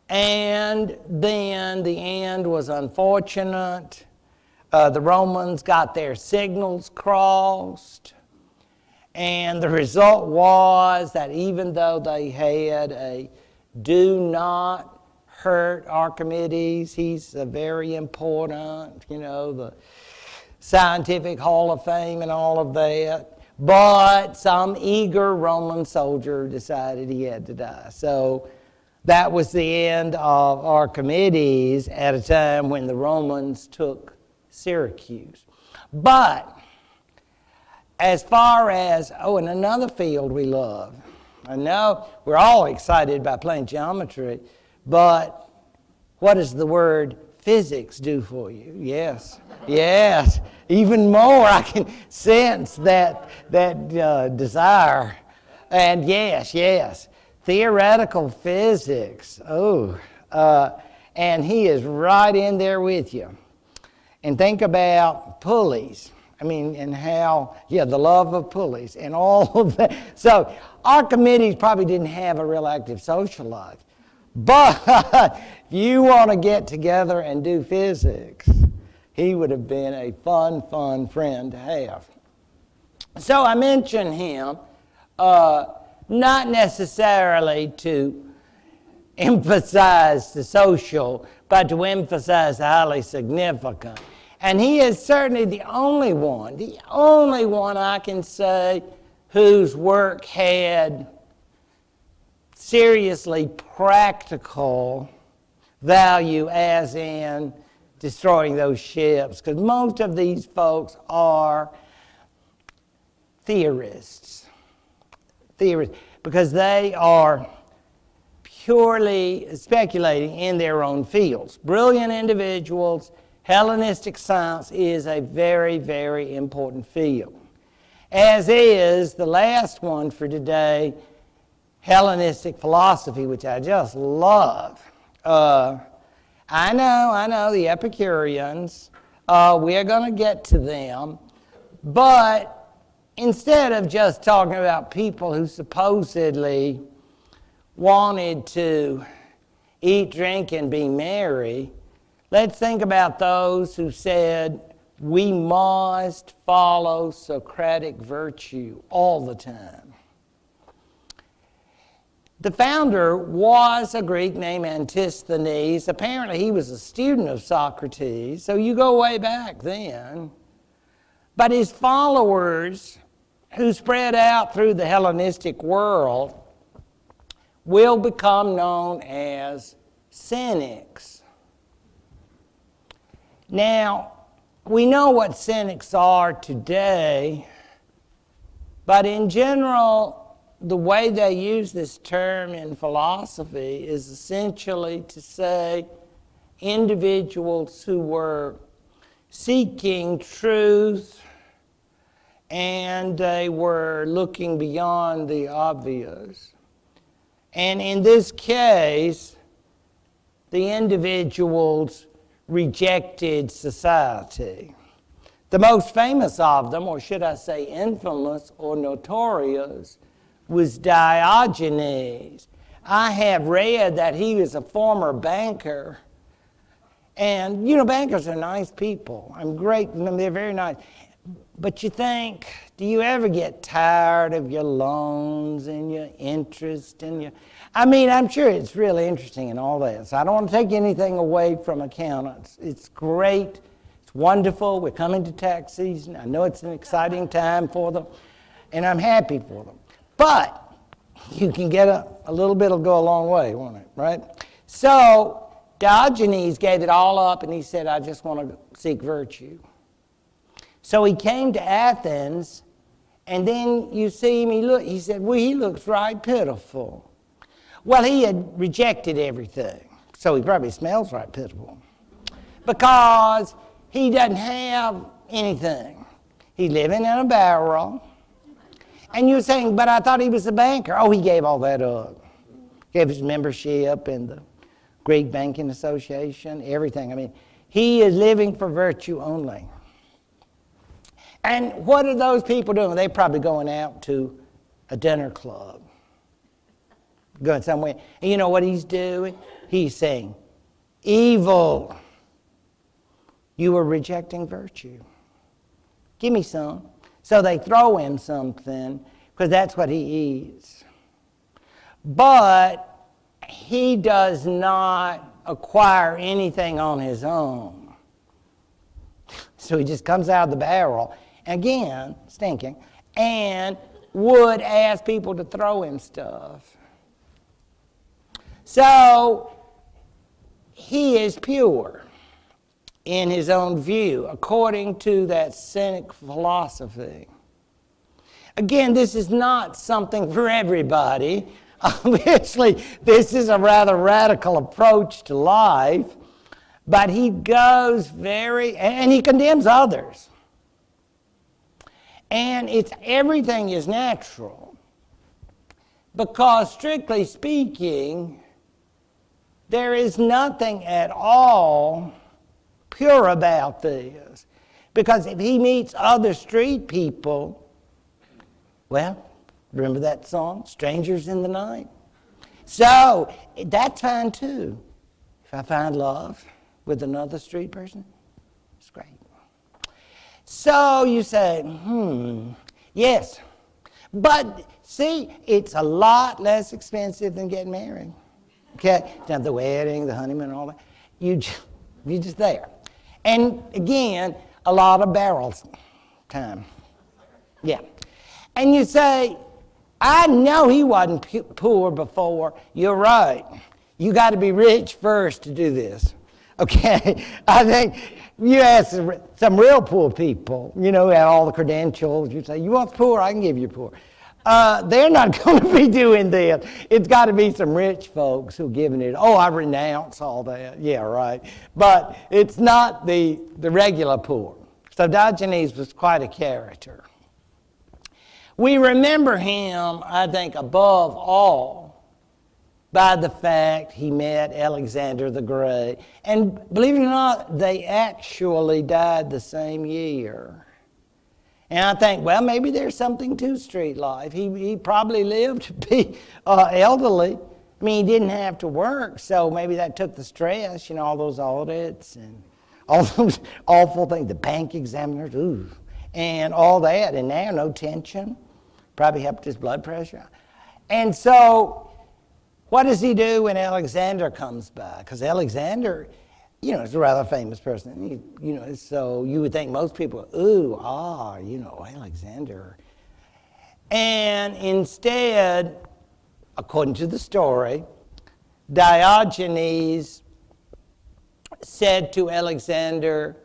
And then the end was unfortunate. The Romans got their signals crossed. And the result was that even though they had a do not hurt Archimedes, he's a very important, the Scientific Hall of Fame and all of that, but some eager Roman soldier decided he had to die. So that was the end of Archimedes at a time when the Romans took Syracuse. But as far as, in another field we love, I know we're all excited about playing geometry, but what does the word physics do for you? Yes, even more. I can sense that desire. And yes, theoretical physics. And he is right in there with you. And think about pulleys. And how, the love of pulleys and all of that. So Archimedes probably didn't have a real active social life. But if you want to get together and do physics, he would have been a fun friend to have. So I mention him not necessarily to emphasize the social, but to emphasize the highly significant. And he is certainly the only one I can say whose work had seriously practical value, as in destroying those ships. Because most of these folks are theorists, because they are purely speculating in their own fields. Brilliant individuals. Hellenistic science is a very, very important field, as is the last one for today, Hellenistic philosophy, which I just love. I know, the Epicureans, we're going to get to them, but instead of just talking about people who supposedly wanted to eat, drink, and be merry, let's think about those who said we must follow Socratic virtue all the time. The founder was a Greek named Antisthenes. Apparently he was a student of Socrates, so you go way back then. But his followers, who spread out through the Hellenistic world, will become known as cynics. Now, we know what cynics are today, But in general, the way they use this term in philosophy is essentially to say individuals who were seeking truth and they were looking beyond the obvious. And in this case, the individuals rejected society. The most famous of them, or should I say infamous or notorious, was Diogenes. I have read that he was a former banker. And, you know, bankers are nice people. I'm great, they're very nice. But you think, do you ever get tired of your loans and your interest and your... I mean, I'm sure it's really interesting and all that. So I don't want to take anything away from accountants. It's great. It's wonderful. We're coming to tax season. I know it's an exciting time for them, and I'm happy for them. But you can get a little bit will go a long way, won't it, right? So Diogenes gave it all up, and he said, I just want to seek virtue. So he came to Athens, and then you see him, he said, well, he looks right pitiful. Well, he had rejected everything, so he probably smells right pitiful, because he doesn't have anything. He's living in a barrel, and you're saying, but I thought he was a banker. Oh, he gave all that up. Gave his membership in the Greek Banking Association, everything. I mean, he is living for virtue only. And what are those people doing? They're probably going out to a dinner club, going somewhere. And you know what he's doing? He's saying, evil, you are rejecting virtue. Give me some. So they throw him something, because that's what he eats. But he does not acquire anything on his own. So he just comes out of the barrel, again, stinking, and would ask people to throw him stuff. So he is pure in his own view, according to that cynic philosophy. Again, this is not something for everybody. Obviously, this is a rather radical approach to life, but he goes and he condemns others. And everything is natural, because strictly speaking, there is nothing at all pure about this. Because if he meets other street people, well, remember that song, Strangers in the Night? So that's fine too. If I find love with another street person, it's great. So you say, yes. But see, it's a lot less expensive than getting married. Okay? Now the wedding, the honeymoon, all that. You're just there. And again, a lot of barrels time. Yeah. And you say, I know he wasn't poor before. You're right. You got to be rich first to do this. Okay? I think you ask some real poor people, you know, who have all the credentials. You say, you want poor? I can give you poor. They're not going to be doing this. It's got to be some rich folks who are giving it. Oh, I renounce all that. Yeah, right. But it's not the regular poor. So Diogenes was quite a character. We remember him, I think, above all, by the fact he met Alexander the Great. And believe it or not, they actually died the same year. And I think, well, maybe there's something to street life. He probably lived to be elderly. I mean, he didn't have to work, so maybe that took the stress, you know, all those audits and all those awful things, the bank examiners, ooh, and all that. And now, no tension. Probably helped his blood pressure. And so, what does he do when Alexander comes by? Because Alexander, you know, is a rather famous person. You know, so you would think most people, you know, Alexander. And instead, according to the story, Diogenes said to Alexander,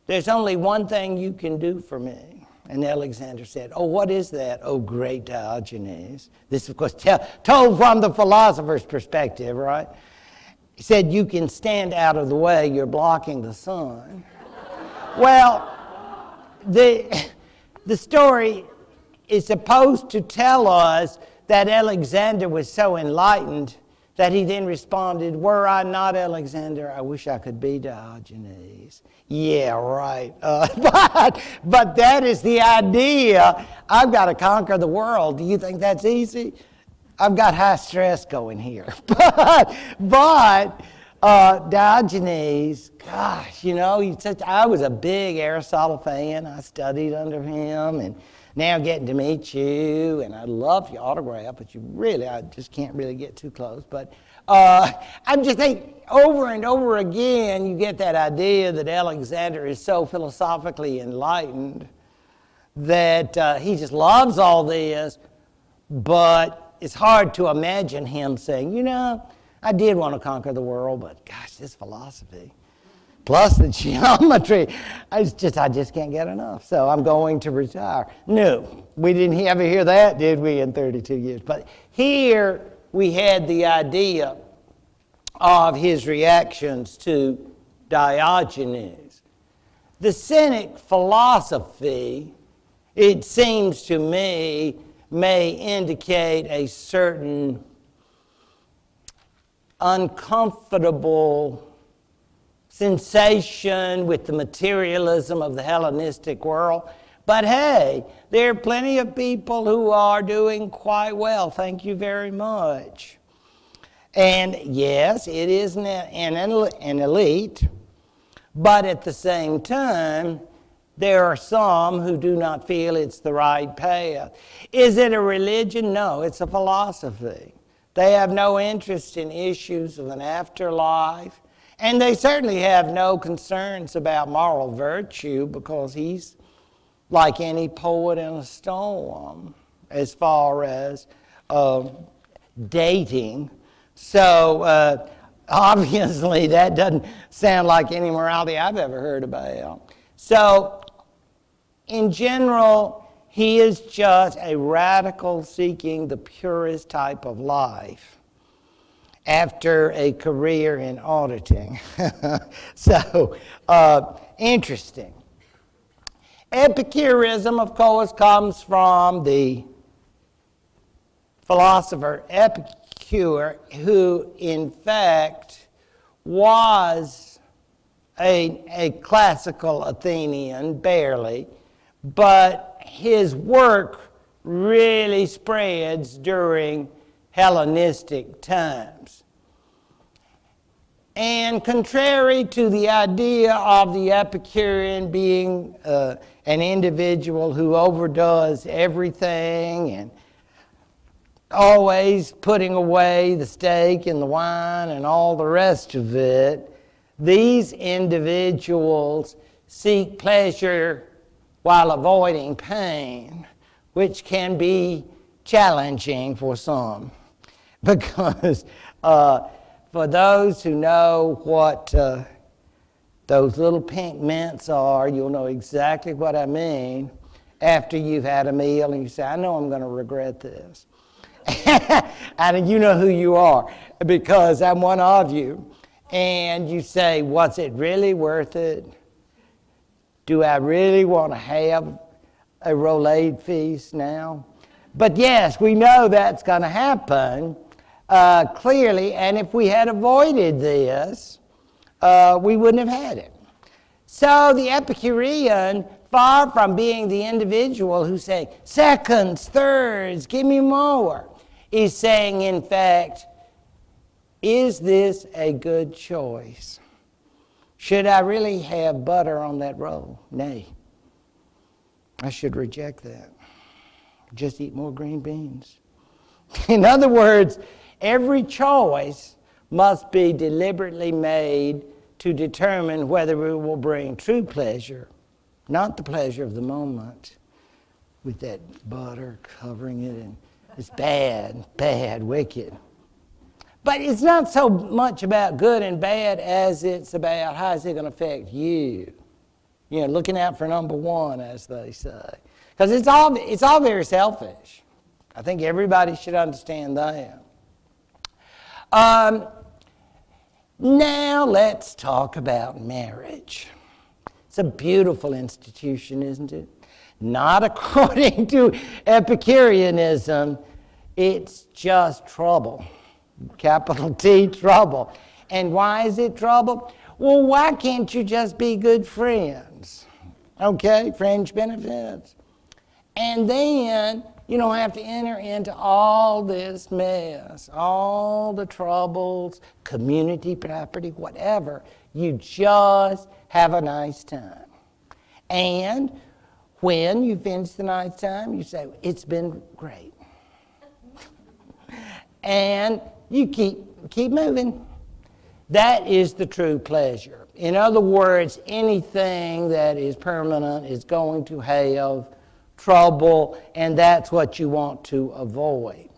there's only one thing you can do for me. And Alexander said, oh, what is that, oh great Diogenes? This, of course, told from the philosopher's perspective, right? He said, you can stand out of the way, you're blocking the sun. Well, the story is supposed to tell us that Alexander was so enlightened that he then responded, were I not Alexander, I wish I could be Diogenes. Yeah, right. But that is the idea. I've got to conquer the world. Do you think that's easy? I've got high stress going here. But Diogenes, gosh, you know, I was a big Aristotle fan. I studied under him, and now getting to meet you, and I'd love your autograph, but I just can't really get too close. But I'm just thinking, over and over again, you get that idea that Alexander is so philosophically enlightened that he just loves all this, but it's hard to imagine him saying, you know, I did want to conquer the world, but gosh, this philosophy, plus the geometry, I just can't get enough, so I'm going to retire. No, we didn't ever hear that, did we, in 32 years? But here we had the idea of his reactions to Diogenes. The Cynic philosophy, it seems to me, may indicate a certain uncomfortable sensation with the materialism of the Hellenistic world. But hey, there are plenty of people who are doing quite well. Thank you very much. And yes, it is an elite, but at the same time, there are some who do not feel it's the right path. Is it a religion? No, it's a philosophy. They have no interest in issues of an afterlife, and they certainly have no concerns about moral virtue, because he's like any poet in a storm as far as dating. So obviously that doesn't sound like any morality I've ever heard about. So in general, he is just a radical seeking the purest type of life after a career in auditing. So interesting. Epicurism, of course, comes from the philosopher Epicure, who in fact was a classical Athenian, barely, but his work really spreads during Hellenistic times. And contrary to the idea of the Epicurean being an individual who overdoes everything and always putting away the steak and the wine and all the rest of it, these individuals seek pleasure while avoiding pain, which can be challenging for some. Because for those who know what those little pink mints are, you'll know exactly what I mean after you've had a meal and you say, I know I'm going to regret this. And you know who you are, because I'm one of you. And you say, was it really worth it? Do I really want to have a roulade feast now? But yes, we know that's going to happen clearly, and if we had avoided this, we wouldn't have had it. So the Epicurean, far from being the individual who's saying, seconds, thirds, give me more, is saying, in fact, is this a good choice? Should I really have butter on that roll? Nay. I should reject that. Just eat more green beans. In other words, every choice must be deliberately made to determine whether it will bring true pleasure, not the pleasure of the moment, with that butter covering it, and it's bad, bad, wicked. But it's not so much about good and bad as it's about how is it going to affect you. You know, looking out for number one, as they say. Because it's all very selfish. I think everybody should understand that. Now let's talk about marriage. It's a beautiful institution, isn't it? Not according to Epicureanism. It's just trouble. Capital T, trouble. And why is it trouble? Well, why can't you just be good friends? Okay, fringe benefits. And then you don't have to enter into all this mess, all the troubles, community property, whatever. You just have a nice time. And when you finish the nice time, you say, it's been great. And you keep moving. That is the true pleasure. In other words, anything that is permanent is going to have trouble, and that's what you want to avoid.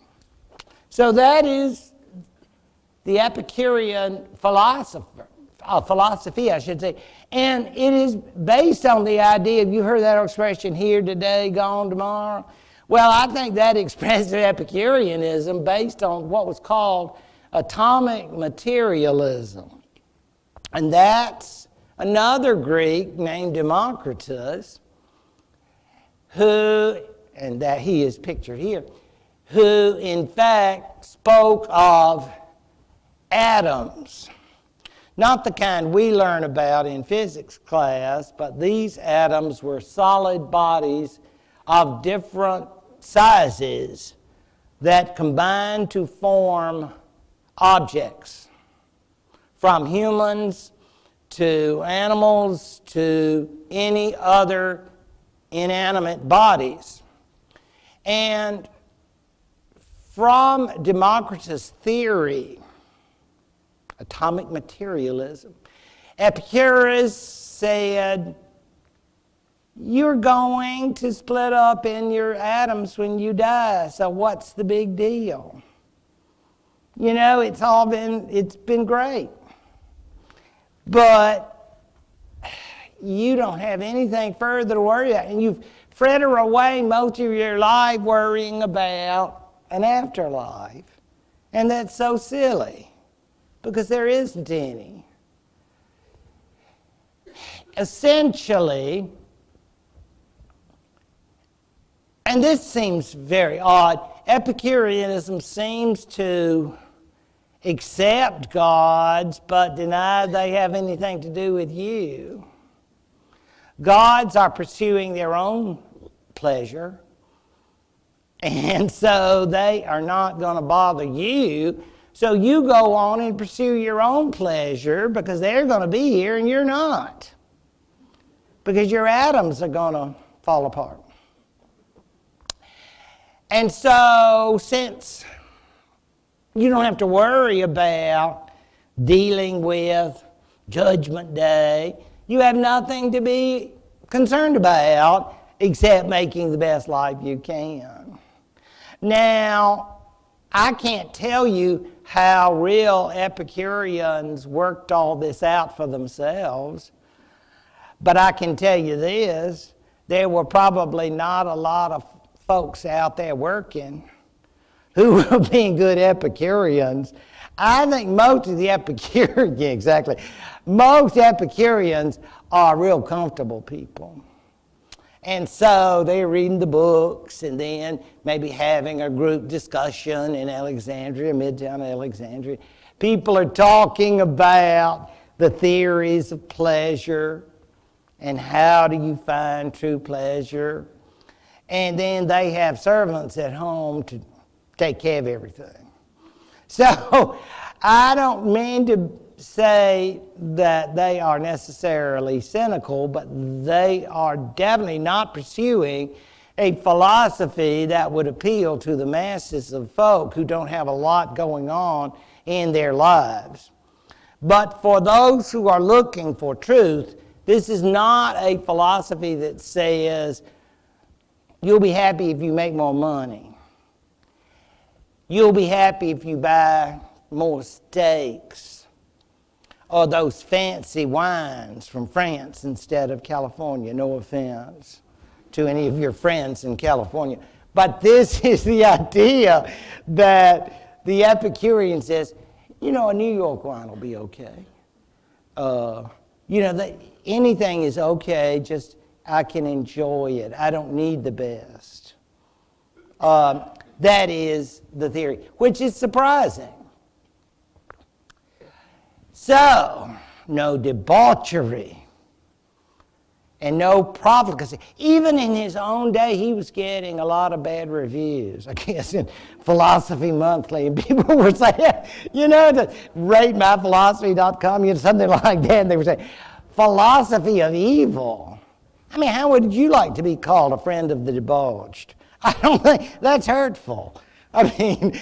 So that is the Epicurean philosophy, I should say. And it is based on the idea, have you heard that expression, here today, gone tomorrow? Well, I think that expresses Epicureanism based on what was called atomic materialism. And that's another Greek named Democritus, who, and that he is pictured here, who in fact spoke of atoms. Not the kind we learn about in physics class, but these atoms were solid bodies of different sizes that combine to form objects, from humans to animals to any other inanimate bodies. And from Democritus' theory, atomic materialism, Epicurus said, you're going to split up in your atoms when you die, so what's the big deal? You know, it's been great. But you don't have anything further to worry about. And you've fretted away most of your life worrying about an afterlife. And that's so silly, because there isn't any. Essentially, and this seems very odd, Epicureanism seems to accept gods but deny they have anything to do with you. Gods are pursuing their own pleasure, and so they are not going to bother you. So you go on and pursue your own pleasure because they're going to be here and you're not, because your atoms are going to fall apart. And so since you don't have to worry about dealing with Judgment Day, you have nothing to be concerned about except making the best life you can. Now, I can't tell you how real Epicureans worked all this out for themselves, but I can tell you this, there were probably not a lot of folks out there working who were being good Epicureans. I think most of the Epicureans, yeah, exactly, most Epicureans are real comfortable people. And so they're reading the books and then maybe having a group discussion in Alexandria, Midtown Alexandria. People are talking about the theories of pleasure and how do you find true pleasure. And then they have servants at home to take care of everything. So I don't mean to say that they are necessarily cynical, but they are definitely not pursuing a philosophy that would appeal to the masses of folk who don't have a lot going on in their lives. But for those who are looking for truth, this is not a philosophy that says, you'll be happy if you make more money. You'll be happy if you buy more steaks or those fancy wines from France instead of California, no offense. to any of your friends in California. But this is the idea that the Epicurean says, you know, a New York wine will be okay. You know, anything is okay, just I can enjoy it. I don't need the best. That is the theory, which is surprising. So, no debauchery and no profligacy. Even in his own day, he was getting a lot of bad reviews, I guess, in Philosophy Monthly. And people were saying, you know, to ratemyphilosophy.com, you know, something like that. And they were saying, philosophy of evil. I mean, how would you like to be called a friend of the debauched? I don't think that's hurtful. I mean,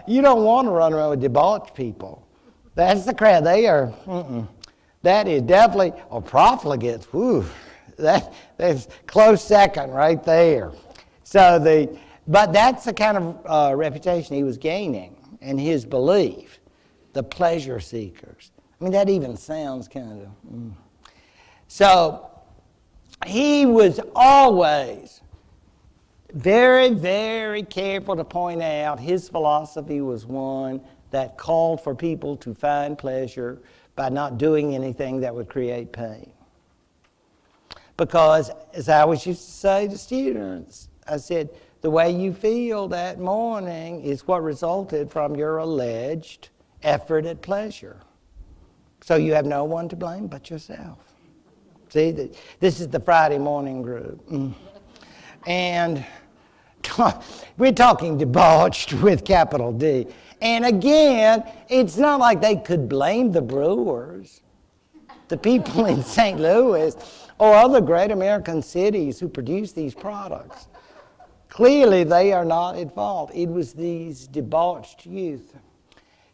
you don't want to run around with debauched people. That's the crowd. They are, that is definitely, or profligates, whew, that's close second right there. So but that's the kind of reputation he was gaining and his belief, the pleasure seekers. I mean, that even sounds kind of, So he was always very, very careful to point out his philosophy was one that called for people to find pleasure by not doing anything that would create pain. Because, as I always used to say to students, I said, the way you feel that morning is what resulted from your alleged effort at pleasure. So you have no one to blame but yourself. See, this is the Friday morning group. And we're talking debauched with capital D. And again, it's not like they could blame the brewers, the people in St. Louis, or other great American cities who produce these products. Clearly, they are not at fault. It was these debauched youth.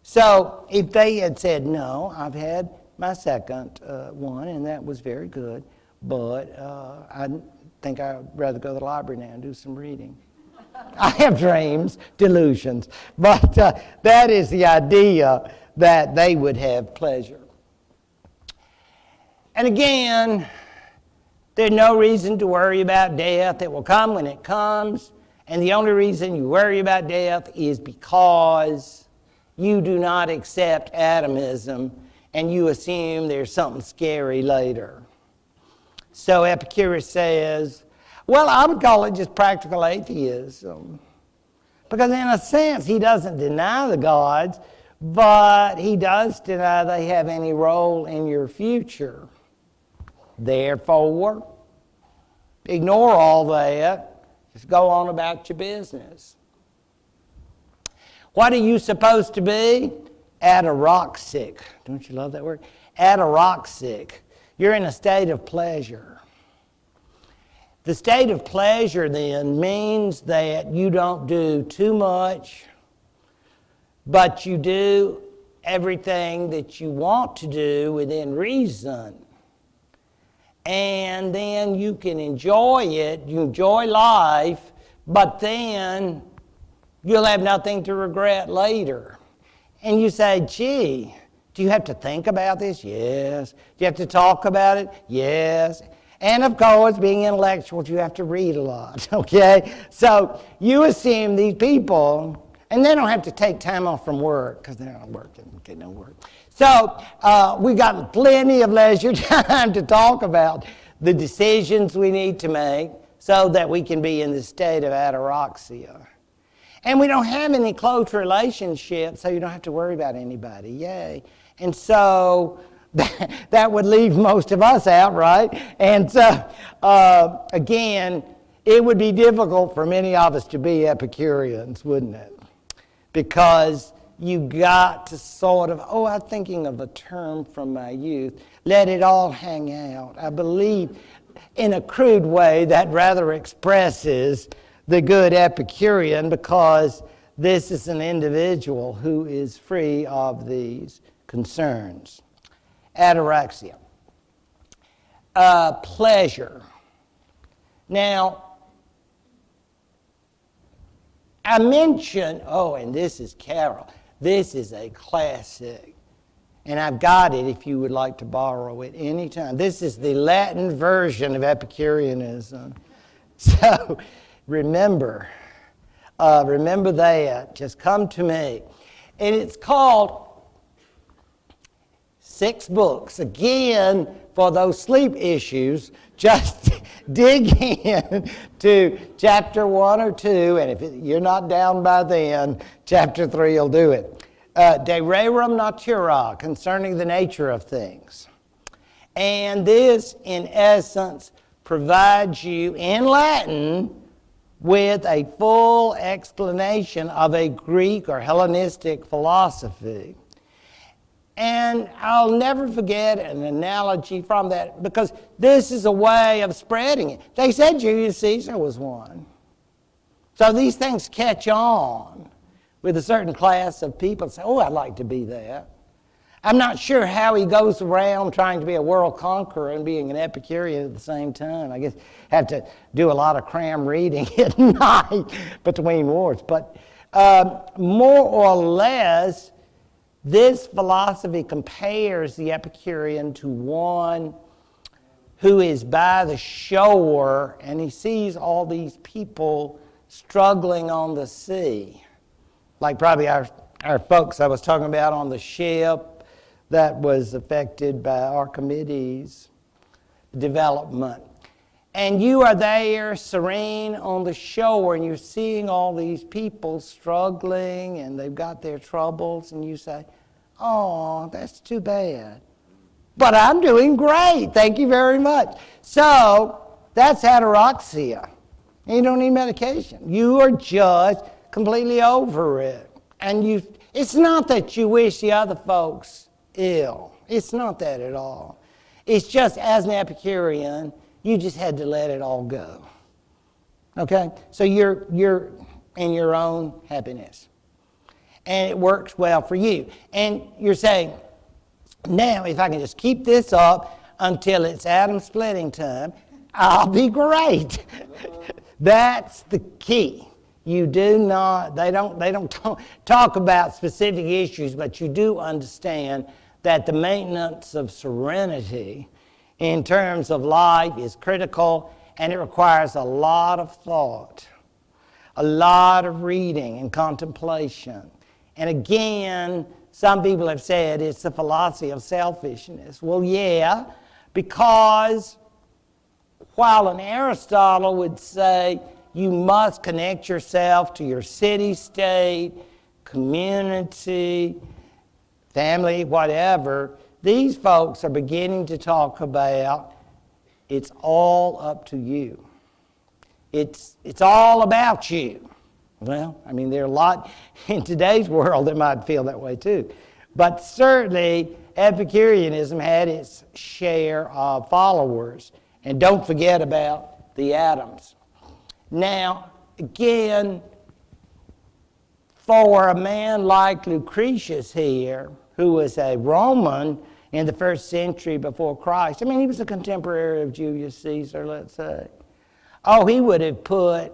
So if they had said, no, I've had my second one, and that was very good, but I think I'd rather go to the library now and do some reading. I have dreams, delusions, but that is the idea that they would have pleasure. And again, there's no reason to worry about death. It will come when it comes, and the only reason you worry about death is because you do not accept atomism and you assume there's something scary later. So Epicurus says, well, I would call it just practical atheism. Because in a sense, he doesn't deny the gods, but he does deny they have any role in your future. Therefore, ignore all that. Just go on about your business. What are you supposed to be? Ataraxic. Don't you love that word? Ataraxic. You're in a state of pleasure. The state of pleasure then means that you don't do too much, but you do everything that you want to do within reason. And then you can enjoy it, you enjoy life, but then you'll have nothing to regret later. And you say, gee, do you have to think about this? Yes. Do you have to talk about it? Yes. And of course, being intellectuals, you have to read a lot, okay? So you assume these people, and they don't have to take time off from work because they're not working, okay, no work. So we've got plenty of leisure time to talk about the decisions we need to make so that we can be in the state of ataraxia. And we don't have any close relationships, so you don't have to worry about anybody, yay. And so that would leave most of us out, right? And so, again, it would be difficult for many of us to be Epicureans, wouldn't it? Because you got to sort of, I'm thinking of a term from my youth, let it all hang out. I believe in a crude way that rather expresses the good Epicurean, because this is an individual who is free of these concerns. Ataraxia. Pleasure. Now, I mentioned, and this is Carol. This is a classic. And I've got it if you would like to borrow it anytime. This is the Latin version of Epicureanism. So remember that. Just come to me. And it's called 6 books. Again, for those sleep issues, just dig in to chapter 1 or 2, and if you're not down by then, chapter 3 will do it. De rerum natura, concerning the nature of things. And this, in essence, provides you in Latin with a full explanation of a Greek or Hellenistic philosophy. And I'll never forget an analogy from that, because this is a way of spreading it. They said Julius Caesar was one. So these things catch on with a certain class of people. Say, oh, I'd like to be that. I'm not sure how he goes around trying to be a world conqueror and being an Epicurean at the same time. I guess have to do a lot of cram reading at night between wars. But more or less, this philosophy compares the Epicurean to one who is by the shore and he sees all these people struggling on the sea. Like probably our folks I was talking about on the ship that was affected by Archimedes' development. And you are there serene on the shore and you're seeing all these people struggling and they've got their troubles and you say, oh, that's too bad. But I'm doing great, thank you very much. So that's ataraxia. And you don't need medication. You are just completely over it. And it's not that you wish the other folks ill. It's not that at all. It's just as an Epicurean, you just had to let it all go. Okay? So you're in your own happiness. And it works well for you. And you're saying, now if I can just keep this up until it's atom splitting time, I'll be great. That's the key. You do not, they don't talk about specific issues, but you do understand that the maintenance of serenity in terms of life is critical, and it requires a lot of thought, a lot of reading and contemplation. And again, some people have said it's the philosophy of selfishness. Well, yeah, because while an Aristotle would say you must connect yourself to your city-state, community, family, whatever, these folks are beginning to talk about it's all up to you. It's all about you. Well, I mean, there are a lot in today's world that might feel that way too. But certainly, Epicureanism had its share of followers. And don't forget about the atoms. Now, again, for a man like Lucretius here, who was a Roman in the 1st century before Christ, I mean, he was a contemporary of Julius Caesar, let's say. Oh, he would have put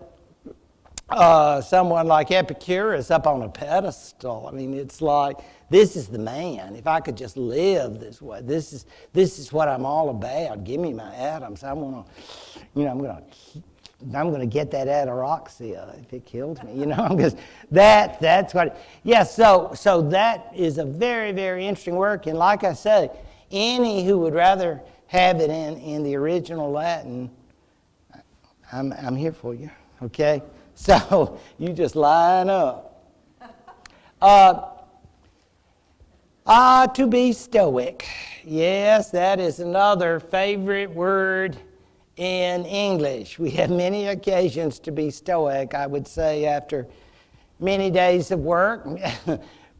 someone like Epicurus up on a pedestal. I mean, it's like, this is the man. If I could just live this way, this is what I'm all about. Give me my atoms. I want to, I'm going to get that ataraxia if it kills me, because that's what. So that is a very, very interesting work. And like I say, any who would rather have it in the original Latin, I'm here for you. Okay. So you just line up. To be stoic. Yes, that is another favorite word in English. We have many occasions to be stoic. I would say after many days of work,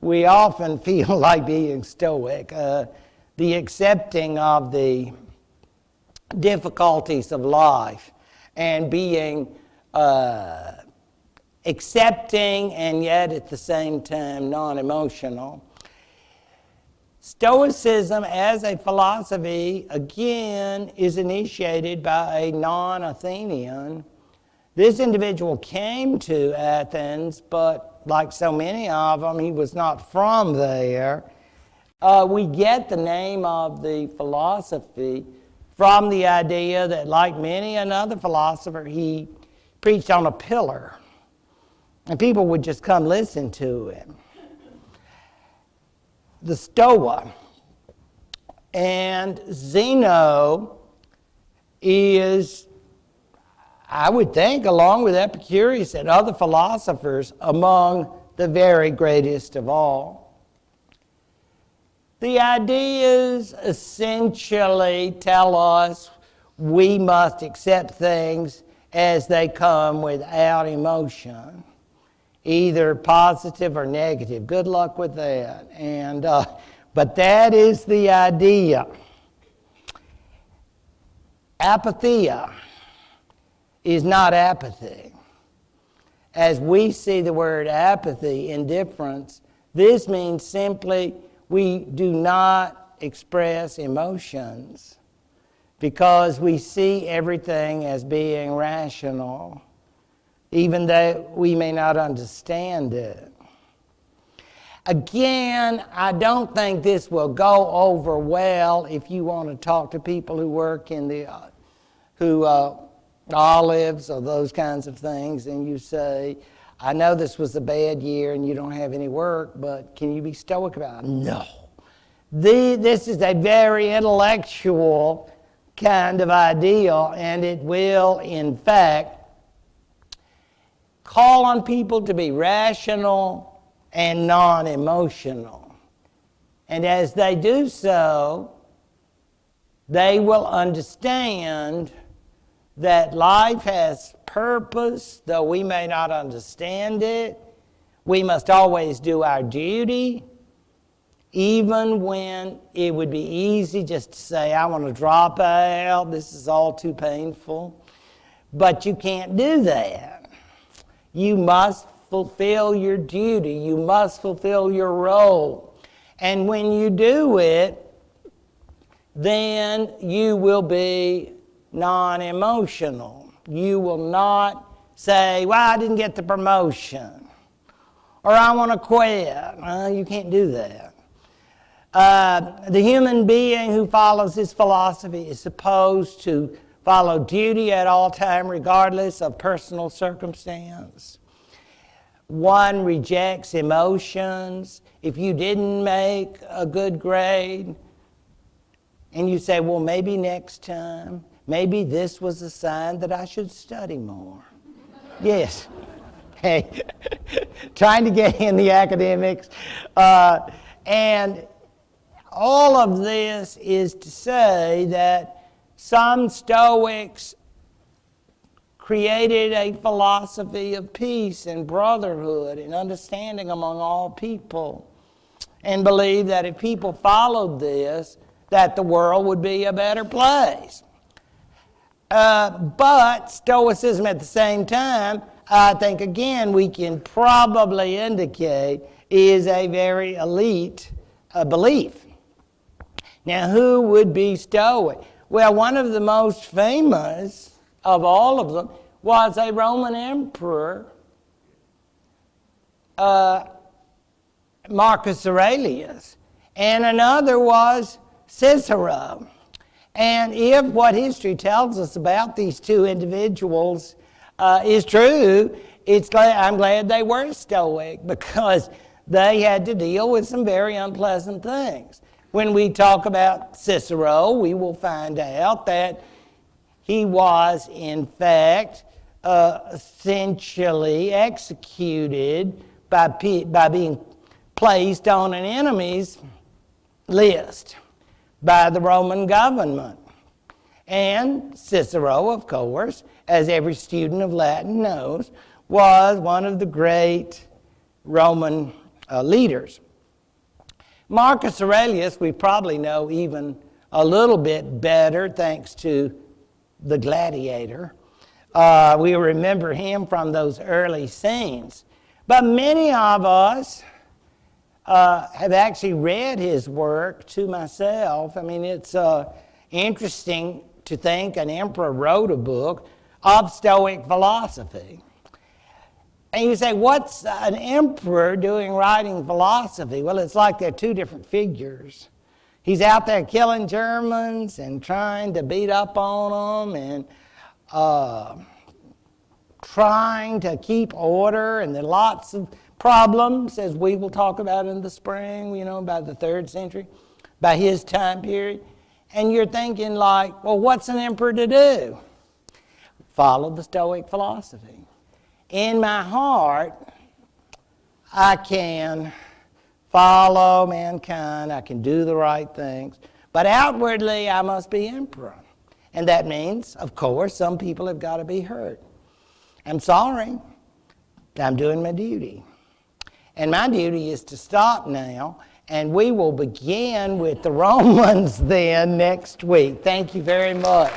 we often feel like being stoic. The accepting of the difficulties of life and being accepting and yet at the same time non-emotional. Stoicism as a philosophy, again, is initiated by a non-Athenian. This individual came to Athens, but like so many of them, he was not from there. We get the name of the philosophy from the idea that, like many another philosopher, he preached on a pillar, and people would just come listen to him. The Stoa. And Zeno is, I would think, along with Epicurus and other philosophers, among the very greatest of all. The ideas essentially tell us we must accept things as they come without emotion, either positive or negative. Good luck with that. But that is the idea. Apatheia is not apathy. As we see the word apathy, indifference, this means simply we do not express emotions because we see everything as being rational, even though we may not understand it. Again, I don't think this will go over well if you want to talk to people who work in the olives or those kinds of things, and you say, I know this was a bad year and you don't have any work, but can you be stoic about it? No. This is a very intellectual kind of ideal, and it will, in fact, call on people to be rational and non-emotional. And as they do so, they will understand that life has purpose, though we may not understand it. We must always do our duty, even when it would be easy just to say, I want to drop out, this is all too painful. But you can't do that. You must fulfill your duty. You must fulfill your role. And when you do it, then you will be non-emotional. You will not say, well, I didn't get the promotion, or I want to quit. You can't do that. The human being who follows this philosophy is supposed to follow duty at all time, regardless of personal circumstance. One rejects emotions. If you didn't make a good grade, and you say, well, maybe next time, maybe this was a sign that I should study more. Yes. Hey, trying to get in the academics. And all of this is to say that some Stoics created a philosophy of peace and brotherhood and understanding among all people, and believed that if people followed this, that the world would be a better place. But Stoicism at the same time, I think again we can probably indicate, is a very elite belief. Now, who would be Stoic? Well, one of the most famous of all of them was a Roman emperor, Marcus Aurelius, and another was Cicero. And if what history tells us about these two individuals is true, I'm glad they were Stoic, because they had to deal with some very unpleasant things. When we talk about Cicero, we will find out that he was, in fact, essentially executed by being placed on an enemy's list by the Roman government. And Cicero, of course, as every student of Latin knows, was one of the great Roman leaders. Marcus Aurelius, we probably know even a little bit better thanks to The Gladiator. We remember him from those early scenes. But many of us have actually read his work, to myself. I mean, it's interesting to think an emperor wrote a book of Stoic philosophy. And you say, what's an emperor doing writing philosophy? Well, it's like they're two different figures. He's out there killing Germans and trying to beat up on them and trying to keep order, and there are lots of problems, as we will talk about in the spring, about the 3rd century, by his time period. And you're thinking like, well, what's an emperor to do? Follow the Stoic philosophy. In my heart, I can follow mankind, I can do the right things, but outwardly I must be emperor. And that means, of course, some people have got to be hurt. I'm sorry, I'm doing my duty. And my duty is to stop now, and we will begin with the Romans then next week. Thank you very much.